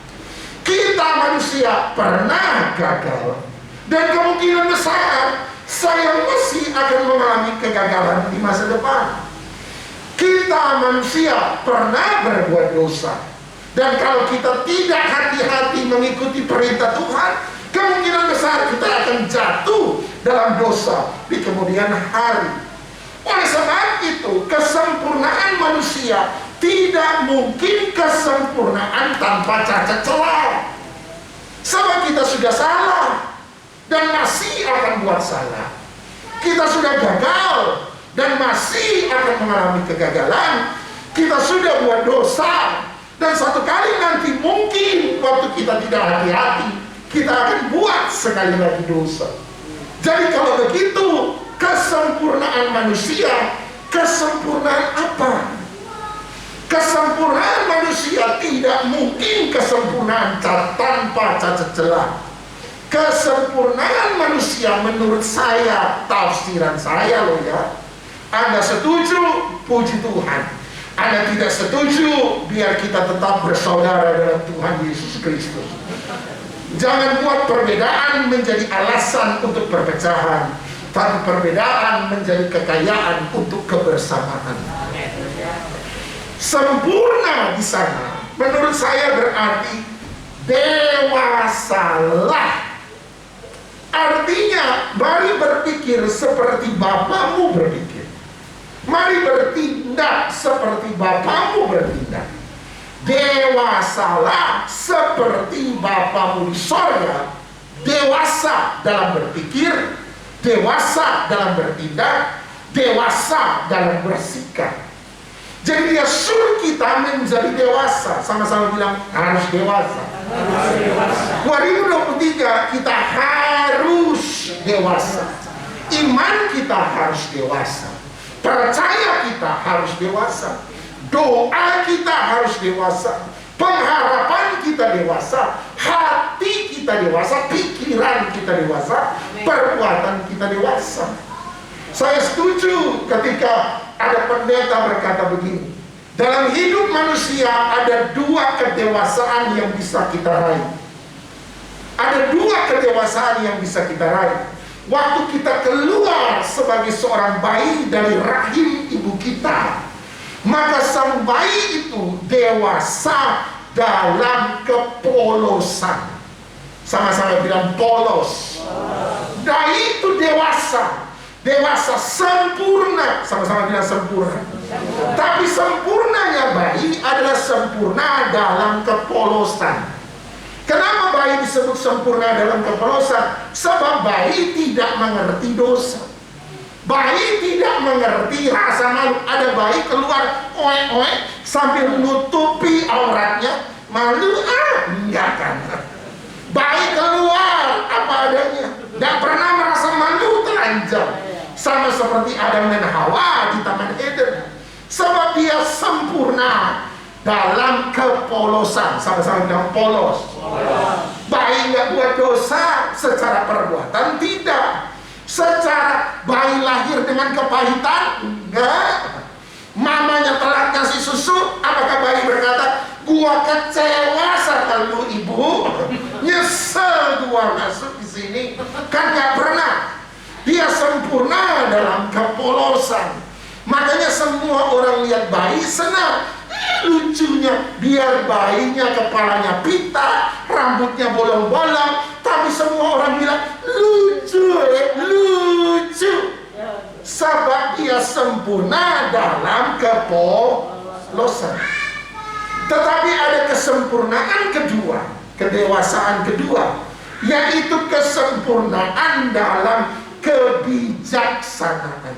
Kita manusia pernah gagal, dan kemungkinan besar saya masih akan mengalami kegagalan di masa depan. Kita manusia pernah berbuat dosa, dan kalau kita tidak hati-hati mengikuti perintah Tuhan, kemungkinan besar kita akan jatuh dalam dosa di kemudian hari. Oleh sebab itu, kesempurnaan manusia tidak mungkin kesempurnaan tanpa cacat celah. Sebab kita sudah salah dan masih akan buat salah. Kita sudah gagal dan masih akan mengalami kegagalan. Kita sudah buat dosa, dan satu kali nanti mungkin waktu kita tidak hati-hati, kita akan buat sekali lagi dosa. Jadi kalau begitu, kesempurnaan manusia, kesempurnaan apa? Kesempurnaan manusia tidak mungkin kesempurnaan tanpa cacat celah. Kesempurnaan manusia menurut saya, tafsiran saya loh ya. Anda setuju, puji Tuhan. Anda tidak setuju, biar kita tetap bersaudara dalam Tuhan Yesus Kristus. Jangan buat perbedaan menjadi alasan untuk perpecahan, tapi perbedaan menjadi kekayaan untuk kebersamaan. Sempurna di sana, menurut saya berarti dewasalah. Artinya, mari berpikir seperti Bapamu berpikir. Mari bertindak seperti Bapamu bertindak. Dewasalah seperti Bapamu di sorga. Dewasa dalam berpikir, dewasa dalam bertindak, dewasa dalam bersikap. Jadi dia suruh kita menjadi dewasa. Sama-sama bilang harus dewasa. 2023 kita harus dewasa. Iman kita harus dewasa. Percaya kita harus dewasa. Doa kita harus dewasa. Pengharapan kita dewasa. Hati kita dewasa. Pikiran kita dewasa. Perbuatan kita dewasa. Saya setuju ketika ada pendeta berkata begini, dalam hidup manusia ada dua kedewasaan yang bisa kita raih. Ada dua kedewasaan yang bisa kita raih. Waktu kita keluar sebagai seorang bayi dari rahim ibu kita, maka sang bayi itu dewasa dalam kepolosan. Sama-sama bilang polos. Bayi itu dewasa. Dewasa sempurna, sama-sama bilang sempurna. Tapi sempurnanya bayi adalah sempurna dalam kepolosan. Kenapa bayi disebut sempurna dalam kepolosan? Sebab bayi tidak mengerti dosa. Bayi tidak mengerti rasa malu. Ada bayi keluar oek-oek sambil menutupi auratnya. Malu enggak kan? Bayi keluar apa adanya, tidak pernah merasa malu, telanjang. Sama seperti Adam dan Hawa di Taman Eden. Sebab dia sempurna dalam kepolosan. Sama-sama bilang polos. Bayi nggak buat dosa secara perbuatan, tidak. Secara bayi lahir dengan kepahitan, enggak. Mamanya telat kasih susu, apakah bayi berkata, gua kecewa sama lu ibu, nyesel gua masuk di sini? Kan nggak pernah. Dia sempurna dalam kepolosan. Makanya semua orang lihat bayi senang. Lucunya, biar bayinya kepalanya pita, rambutnya bolong-bolong, tapi semua orang bilang lucu, lucu. Sebab dia sempurna dalam kepolosan. Tetapi ada kesempurnaan kedua, kedewasaan kedua, yaitu kesempurnaan dalam kebijaksanaan.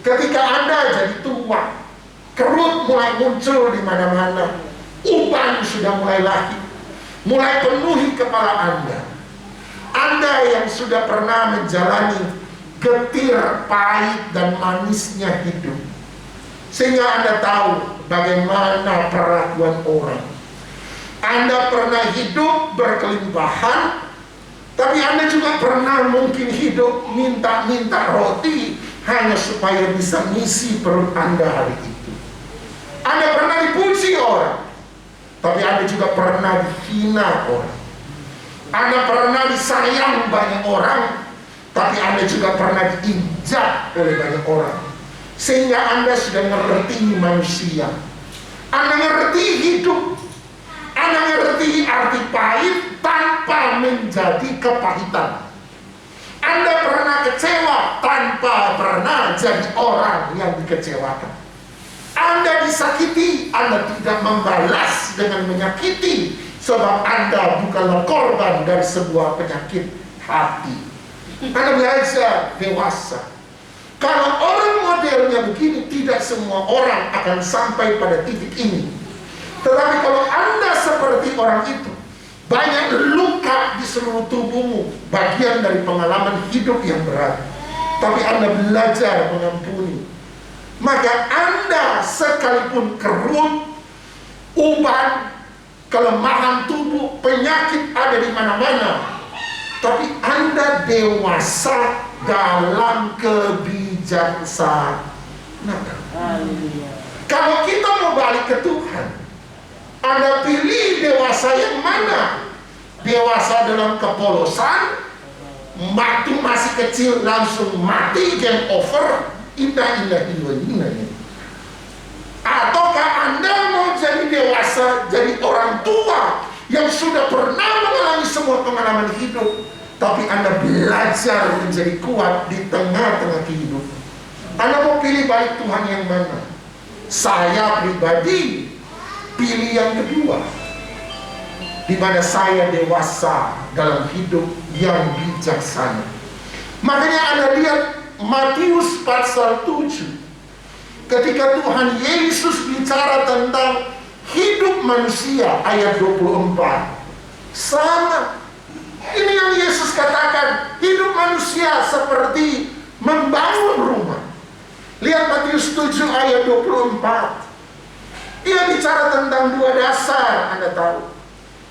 Ketika Anda jadi tua, kerut mulai muncul di mana-mana, uban sudah mulai lahir, mulai penuhi kepala Anda. Anda yang sudah pernah menjalani getir, pahit, dan manisnya hidup, sehingga Anda tahu bagaimana perlakuan orang. Anda pernah hidup berkelimpahan, tapi Anda juga pernah mungkin hidup minta-minta roti hanya supaya bisa ngisi perut Anda hari itu. Anda pernah dipuji orang, tapi Anda juga pernah dihina orang. Anda pernah disayang banyak orang, tapi Anda juga pernah diinjak oleh banyak orang. Sehingga Anda sudah mengerti manusia. Anda mengerti hidup. Anda mengerti arti pahit tanpa menjadi kepahitan. Anda pernah kecewa tanpa pernah jadi orang yang dikecewakan. Anda disakiti, Anda tidak membalas dengan menyakiti, sebab Anda bukanlah korban dari sebuah penyakit hati. Anda belajar dewasa. Kalau orang modelnya begini, tidak semua orang akan sampai pada titik ini. Tetapi kalau Anda seperti orang itu, banyak luka di seluruh tubuhmu, bagian dari pengalaman hidup yang berat, tapi Anda belajar mengampuni, maka Anda sekalipun kerut, uban, kelemahan tubuh, penyakit ada di mana-mana, tapi Anda dewasa dalam kebijaksanaan. Kalau kita mau balik ke Tuhan, Anda pilih dewasa yang mana? Dewasa dalam kepolosan, waktu masih kecil langsung mati, game over, indah. Ataukah Anda mau jadi dewasa, jadi orang tua yang sudah pernah mengalami semua pengalaman hidup, tapi Anda belajar menjadi kuat di tengah-tengah kehidupan? Anda mau pilih balik Tuhan yang mana? Saya pribadi pilih yang kedua, di mana saya dewasa dalam hidup yang bijaksana. Makanya Anda lihat Matius pasal 7, ketika Tuhan Yesus bicara tentang hidup manusia, ayat 24, sama. Ini yang Yesus katakan, hidup manusia seperti membangun rumah. Lihat Matius 7 ayat 24. Dia bicara tentang dua dasar, Anda tahu.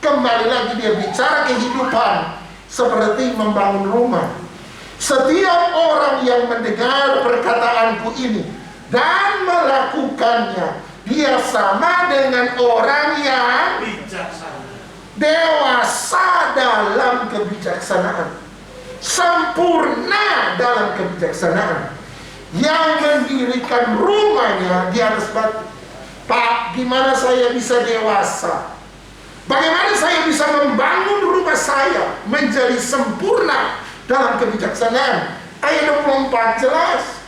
Kembali lagi dia bicara kehidupan seperti membangun rumah. Setiap orang yang mendengar perkataanku ini dan melakukannya, dia sama dengan orang yang Bijaksana. dewasa dalam kebijaksanaan, sempurna dalam kebijaksanaan, yang mendirikan rumahnya di atas batu. Pak, gimana saya bisa dewasa? Bagaimana saya bisa membangun rumah saya menjadi sempurna dalam kebijaksanaan? Ayat 24 jelas.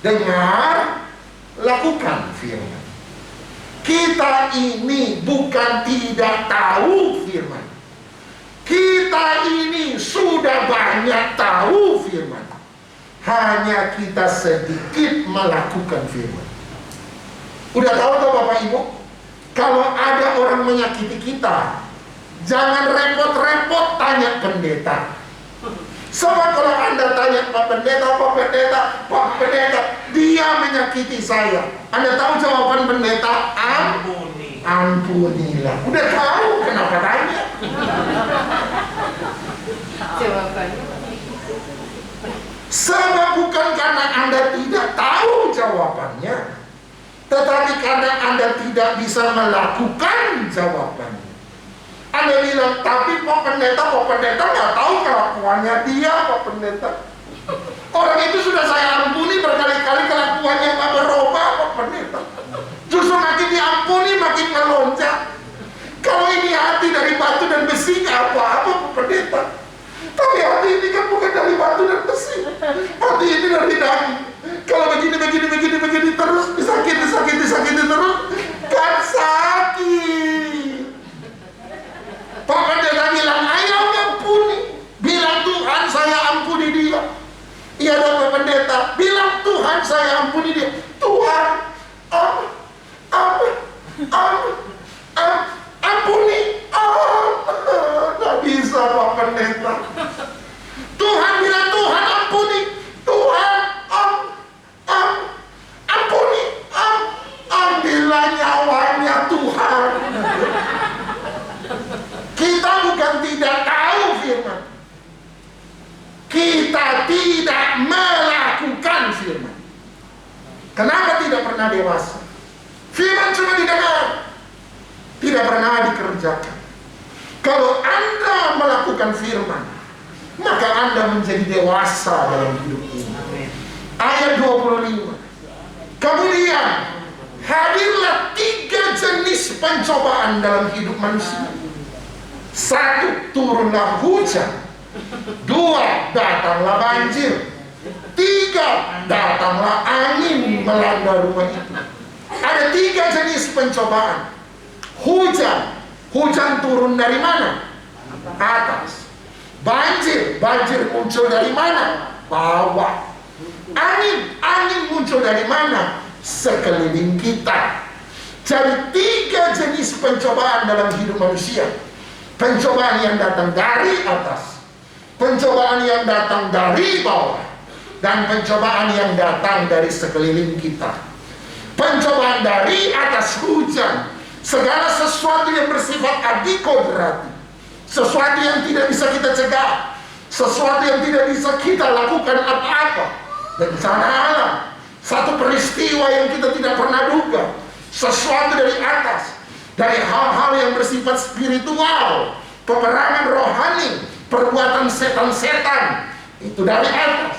Dengar, lakukan firman. Kita ini bukan tidak tahu firman. Kita ini sudah banyak tahu firman. Hanya kita sedikit melakukan firman. Udah tahu toh Bapak Ibu? Kalau ada orang menyakiti kita, jangan repot-repot tanya pendeta. Sebab kalau Anda tanya Pak Pendeta, dia menyakiti saya, Anda tahu jawaban pendeta? Ampunilah. Udah tahu, kenapa tanya? Jawabannya. Sebab bukan karena Anda tidak tahu jawabannya, tetapi karena Anda tidak bisa melakukan jawabannya. Anda bilang, tapi Pak Pendeta nggak tahu kelakuannya dia, Pak Pendeta. Orang itu sudah saya ampuni berkali-kali, kelakuannya nggak berubah, Pak Pendeta. Justru makin diampuni, makin melonjak. Kalau ini hati dari batu dan besi, nggak apa-apa, Pak Pendeta. Tapi hati ini kan bukan dari batu dan besi. Hati ini dari daging. Kalau begini terus, disakiti terus, kan sakit. Pak Pendeta bilang, ayo ampuni. Bilang Tuhan saya ampuni dia. Iya dong Pak Pendeta. Bilang Tuhan saya ampuni dia. Tuhan, ampuni. Kenapa tidak pernah dewasa? Firman cuma didengar, tidak pernah dikerjakan. Kalau Anda melakukan firman, maka Anda menjadi dewasa dalam hidup ini. Ayat 25. Kemudian hadirlah 3 jenis pencobaan dalam hidup manusia. 1, turunlah hujan. 2, datanglah banjir. 3, datanglah angin melanda rumah itu. Ada 3 jenis pencobaan. Hujan. Hujan turun dari mana? Atas. Banjir. Banjir muncul dari mana? Bawah. Angin muncul dari mana? Sekeliling kita. Jadi 3 jenis pencobaan dalam hidup manusia. Pencobaan yang datang dari atas, pencobaan yang datang dari bawah, dan pencobaan yang datang dari sekeliling kita. Pencobaan dari atas, hujan, segala sesuatu yang bersifat adikodrati, sesuatu yang tidak bisa kita cegah, sesuatu yang tidak bisa kita lakukan apa-apa. Bencana alam, satu peristiwa yang kita tidak pernah duga, sesuatu dari atas, dari hal-hal yang bersifat spiritual, peperangan rohani, perbuatan setan-setan, itu dari atas.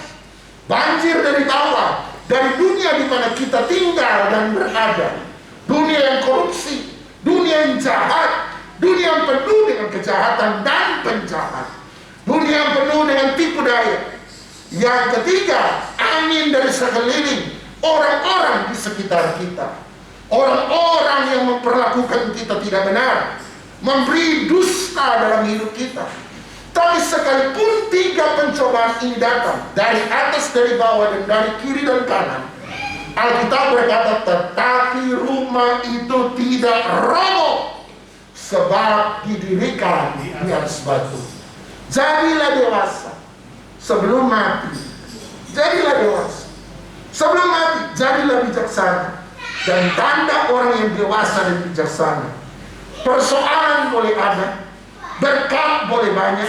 Banjir dari bawah, dari dunia di mana kita tinggal dan berada. Dunia yang korupsi, dunia yang jahat, dunia yang penuh dengan kejahatan dan penjahat, dunia yang penuh dengan tipu daya. Yang ketiga, angin dari sekeliling, orang-orang di sekitar kita, orang-orang yang memperlakukan kita tidak benar, memberi dusta dalam hidup kita. Tapi sekalipun 3 pencobaan ini datang dari atas, dari bawah, dan dari kiri dan kanan, Alkitab berkata, tetapi rumah itu tidak roboh sebab didirikan di atas batu. Jadilah dewasa sebelum mati. Jadilah dewasa sebelum mati. Jadilah bijaksana. Dan tanda orang yang dewasa dan bijaksana, persoalan boleh ada, berkat boleh banyak,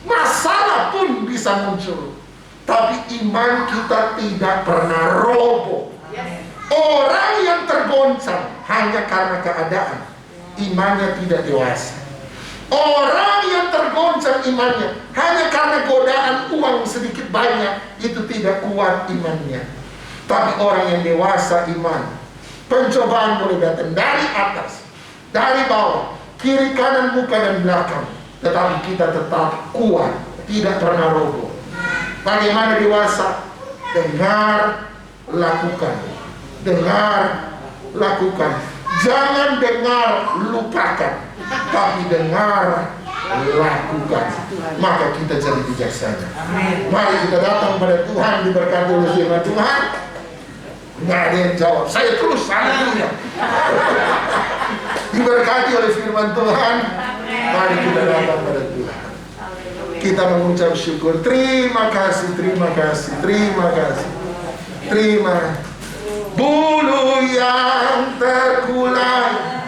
masalah pun bisa muncul, tapi iman kita tidak pernah roboh. Orang yang tergoncang hanya karena keadaan, imannya tidak dewasa. Orang yang tergoncang imannya hanya karena godaan uang sedikit banyak, itu tidak kuat imannya. Tapi orang yang dewasa iman, pencobaan boleh datang dari atas, dari bawah, kiri, kanan, muka, dan belakang, tetapi kita tetap kuat, tidak pernah roboh. Bagaimana dewasa? Dengar, lakukan. Dengar, lakukan. Jangan dengar, lupakan, tapi dengar, lakukan. Maka kita jadi bijaksana. Mari kita datang pada Tuhan, diberkati oleh firman Tuhan. Nggak ada yang jawab, saya terus haleluya. Diberkati oleh firman Tuhan. Mari kita datang pada Tuhan. Kita mengucap syukur. Terima kasih, terima kasih, terima kasih. Terima. Bulu yang terkulai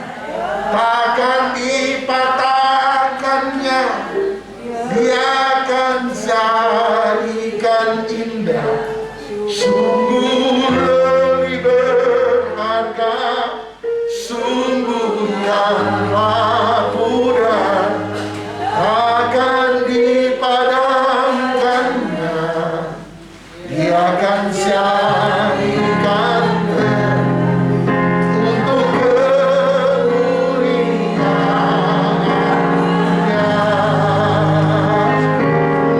takkan dipatahkannya, dia akan jadikan indah. Sungguh lebih berharga, sungguh nyala mudah akan dipadamkannya, dia akan jadikan untuk kemuliaannya.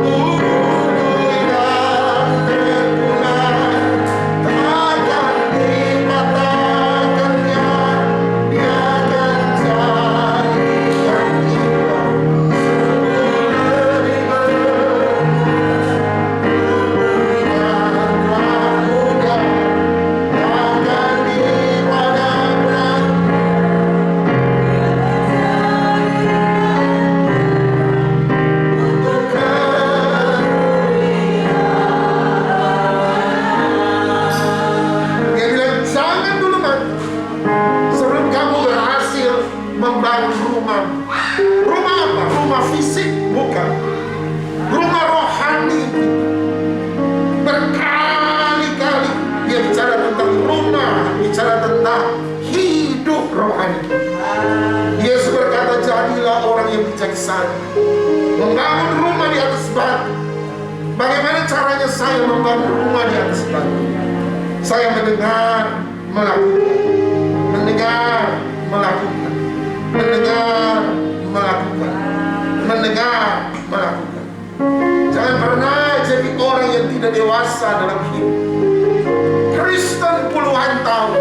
Bulu yang terkulai takkan dipatahkannya, dia akan jadikan saya. Membangun rumah di atas batu. Bagaimana caranya saya membangun rumah di atas batu? Saya mendengar, melakukan. Mendengar, melakukan. Mendengar, melakukan. Mendengar, melakukan. Jangan pernah jadi orang yang tidak dewasa dalam hidup. Kristen puluhan tahun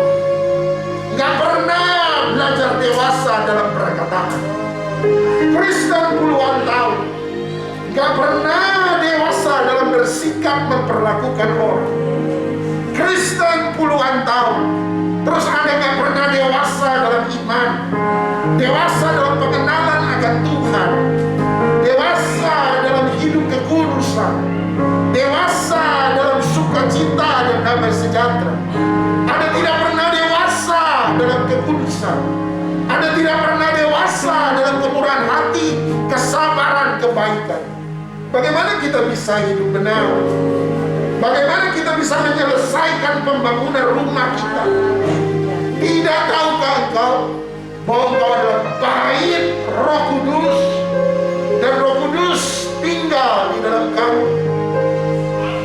nggak pernah belajar dewasa dalam perkataan. Kristen puluhan tahun nggak pernah dewasa dalam bersikap memperlakukan orang. Kristen puluhan tahun terus Anda nggak pernah dewasa dalam iman, dewasa dalam pengenalan akan Tuhan, dewasa dalam hidup kekudusan, dewasa dalam sukacita dan damai sejahtera. Anda tidak pernah dewasa dalam kekudusan. Anda tidak pernah dewasa dalam kemurahan hati, kesabaran, kebaikan. Bagaimana kita bisa hidup benar? Bagaimana kita bisa menyelesaikan pembangunan rumah kita? Tidak tahukah engkau bahwa engkau adalah bait Roh Kudus dan Roh Kudus tinggal di dalam kamu?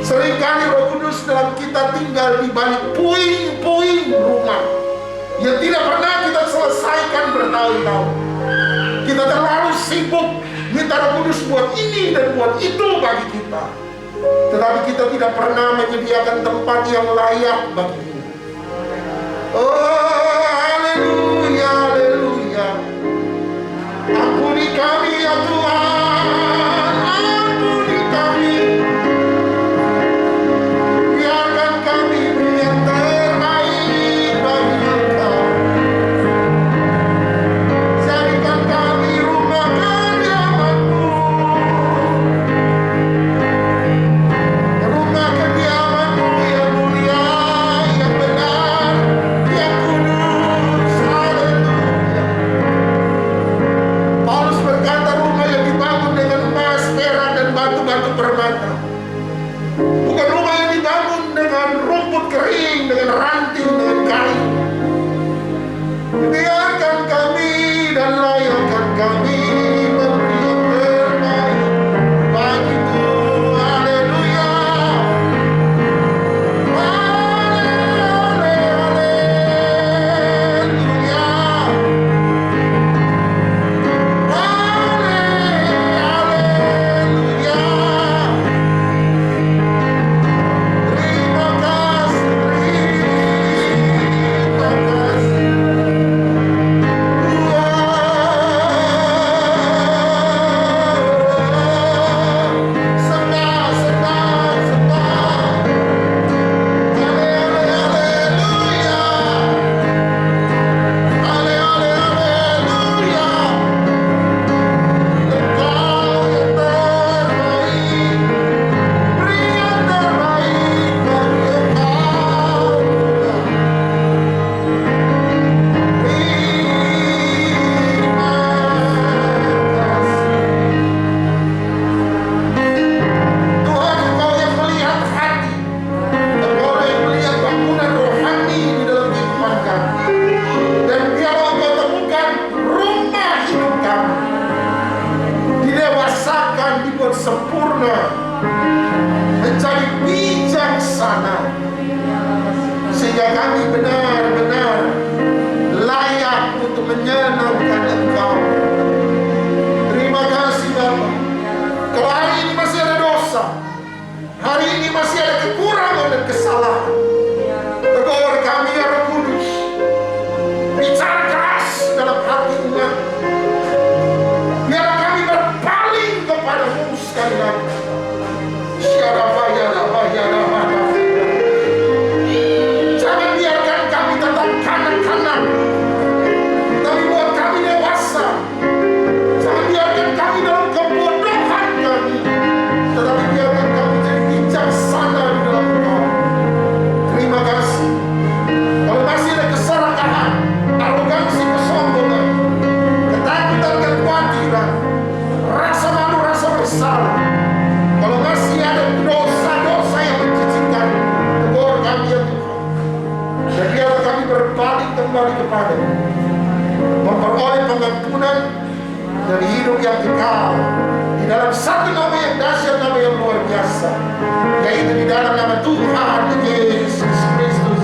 Seringkali Roh Kudus dalam kita tinggal di balik puing-puing rumah yang tidak pernah kita selesaikan bertahun-tahun. Kita terlalu sibuk minta Roh Kudus buat ini dan buat itu bagi kita, tetapi kita tidak pernah menyediakan tempat yang layak bagi dia. Oh, haleluya, haleluya. Ampuni kami ya Tuhan, ampuni kami. Biarkan kami beri yang terbaik bagi Engkau. Jadikan kami rumah kediaman-Mu, rumah kediaman-Mu yang mulia, yang benar, yang kudus. Haleluya. Paulus berkata rumah yang dibangun dengan emas, perak, dan batu-batu permata. Bukan rumah yang dibangun dengan rumput kering, dengan ranting, dengan kayu. Biarkan kami dan layakkan kami memberi yang terbaik bagi-Mu. Haleluya. dari hidup yang kekal, di dalam satu nama yang dahsyat, nama yang luar biasa, yaitu di dalam nama Tuhan Yesus Kristus.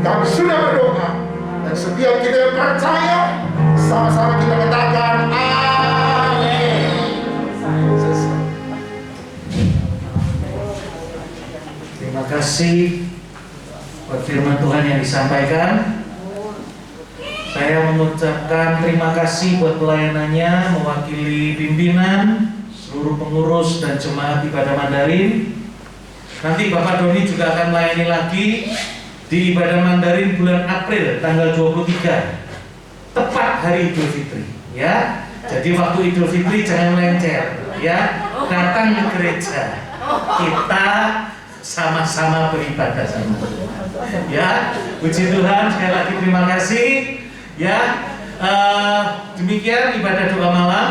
Kami sudah berdoa, dan setiap kita yang percaya, sama-sama kita katakan amin. Terima kasih buat firman Tuhan yang disampaikan. Saya mengucapkan terima kasih buat pelayanannya mewakili pimpinan, seluruh pengurus dan jemaat ibadah Mandarin. Nanti Bapak Doni juga akan melayani lagi di ibadah Mandarin bulan April tanggal 23, tepat hari Idul Fitri, ya. Jadi waktu Idul Fitri jangan melenceng, ya. Datang ke gereja, kita sama-sama beribadah sama Tuhan. Ya, puji Tuhan, sekali lagi terima kasih. Ya, demikian ibadah doa malam.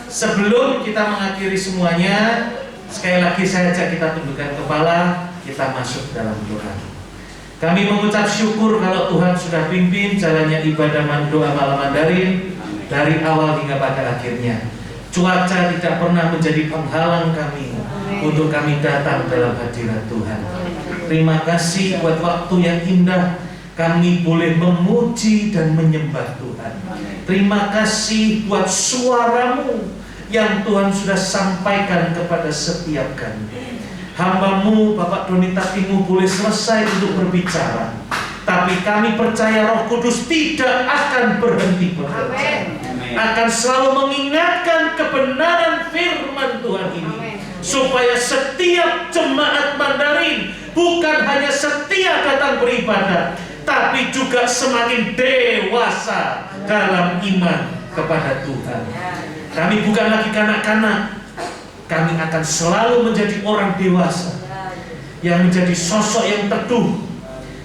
Sebelum kita mengakhiri semuanya, sekali lagi saya ajak kita tundukkan kepala, kita masuk dalam doa. Kami mengucap syukur kalau Tuhan sudah pimpin jalannya ibadah doa malam Mandarin dari awal hingga pada akhirnya. Cuaca tidak pernah menjadi penghalang kami untuk kami datang dalam hadirat Tuhan. Terima kasih buat waktu yang indah kami boleh memuji dan menyembah Tuhan. Terima kasih buat suaramu yang Tuhan sudah sampaikan kepada setiap kami. Hamba-Mu Bapak Doni Tatimu boleh selesai untuk berbicara, tapi kami percaya Roh Kudus tidak akan berhenti bekerja, akan selalu mengingatkan kebenaran firman Tuhan ini, supaya setiap jemaat Mandarin bukan hanya setia datang beribadah, tapi juga semakin dewasa dalam iman kepada Tuhan. Kami bukan lagi kanak-kanak, kami akan selalu menjadi orang dewasa yang menjadi sosok yang teduh,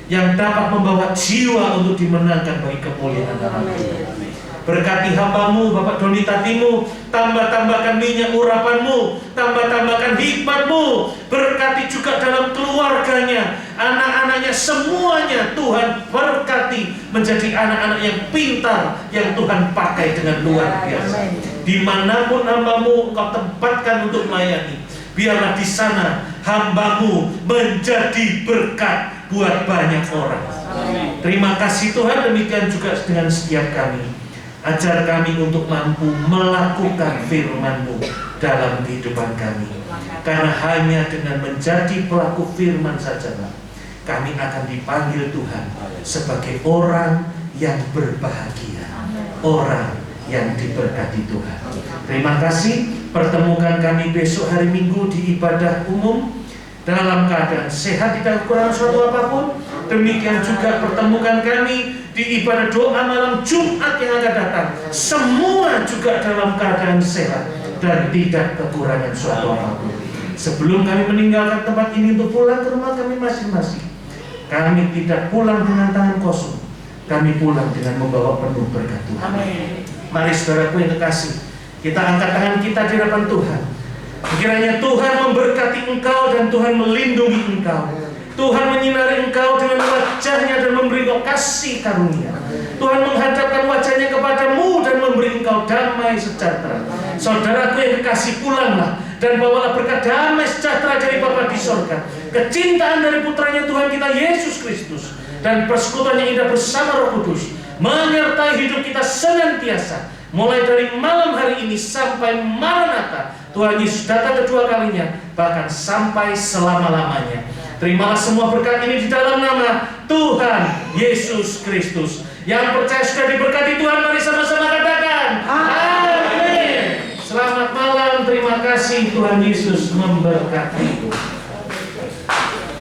yang dapat membawa jiwa untuk dimenangkan bagi kemuliaan nama Tuhan. Berkati hamba-Mu Bapak Doni Tatimu, tambah-tambahkan minyak urapan-Mu, tambah-tambahkan hikmat-Mu. Berkati juga dalam keluarganya, anak-anaknya semuanya Tuhan berkati menjadi anak-anak yang pintar, yang Tuhan pakai dengan luar biasa. Dimanapun hamba-Mu Engkau tempatkan untuk melayani, biarlah di sana hamba-Mu menjadi berkat buat banyak orang. Terima kasih Tuhan, demikian juga dengan setiap kami. Ajar kami untuk mampu melakukan firman-Mu dalam kehidupan kami. Karena hanya dengan menjadi pelaku firman sajalah kami akan dipanggil Tuhan sebagai orang yang berbahagia, orang yang diberkati Tuhan. Terima kasih. Pertemukan kami besok hari Minggu di ibadah umum dalam keadaan sehat, tidak kurang suatu apapun. Demikian juga pertemukan kami di ibadah doa malam Jumat yang akan datang, semua juga dalam keadaan sehat dan tidak kekurangan suatu apapun. Sebelum kami meninggalkan tempat ini untuk pulang ke rumah kami masing-masing, kami tidak pulang dengan tangan kosong, kami pulang dengan membawa penuh berkat Tuhan. Mari saudaraku yang terkasih, kita angkat tangan kita di hadapan Tuhan. Kiranya Tuhan memberkati engkau dan Tuhan melindungi engkau. Tuhan menyinari engkau dengan wajahnya dan memberi engkau kasih karunia. Tuhan menghadapkan wajahnya kepadamu dan memberi engkau damai sejahtera. Saudaraku yang kekasih, pulanglah dan bawalah berkat damai sejahtera dari Bapa di sorga, kecintaan dari putranya Tuhan kita Yesus Kristus, dan persekutuan yang indah bersama Roh Kudus menyertai hidup kita senantiasa, mulai dari malam hari ini sampai Maranatha Tuhan Yesus datang kedua kalinya, bahkan sampai selama-lamanya. Terimalah semua berkat ini di dalam nama Tuhan Yesus Kristus. Yang percaya sudah diberkati Tuhan, mari sama-sama katakan amin. Selamat malam, terima kasih, Tuhan Yesus memberkati.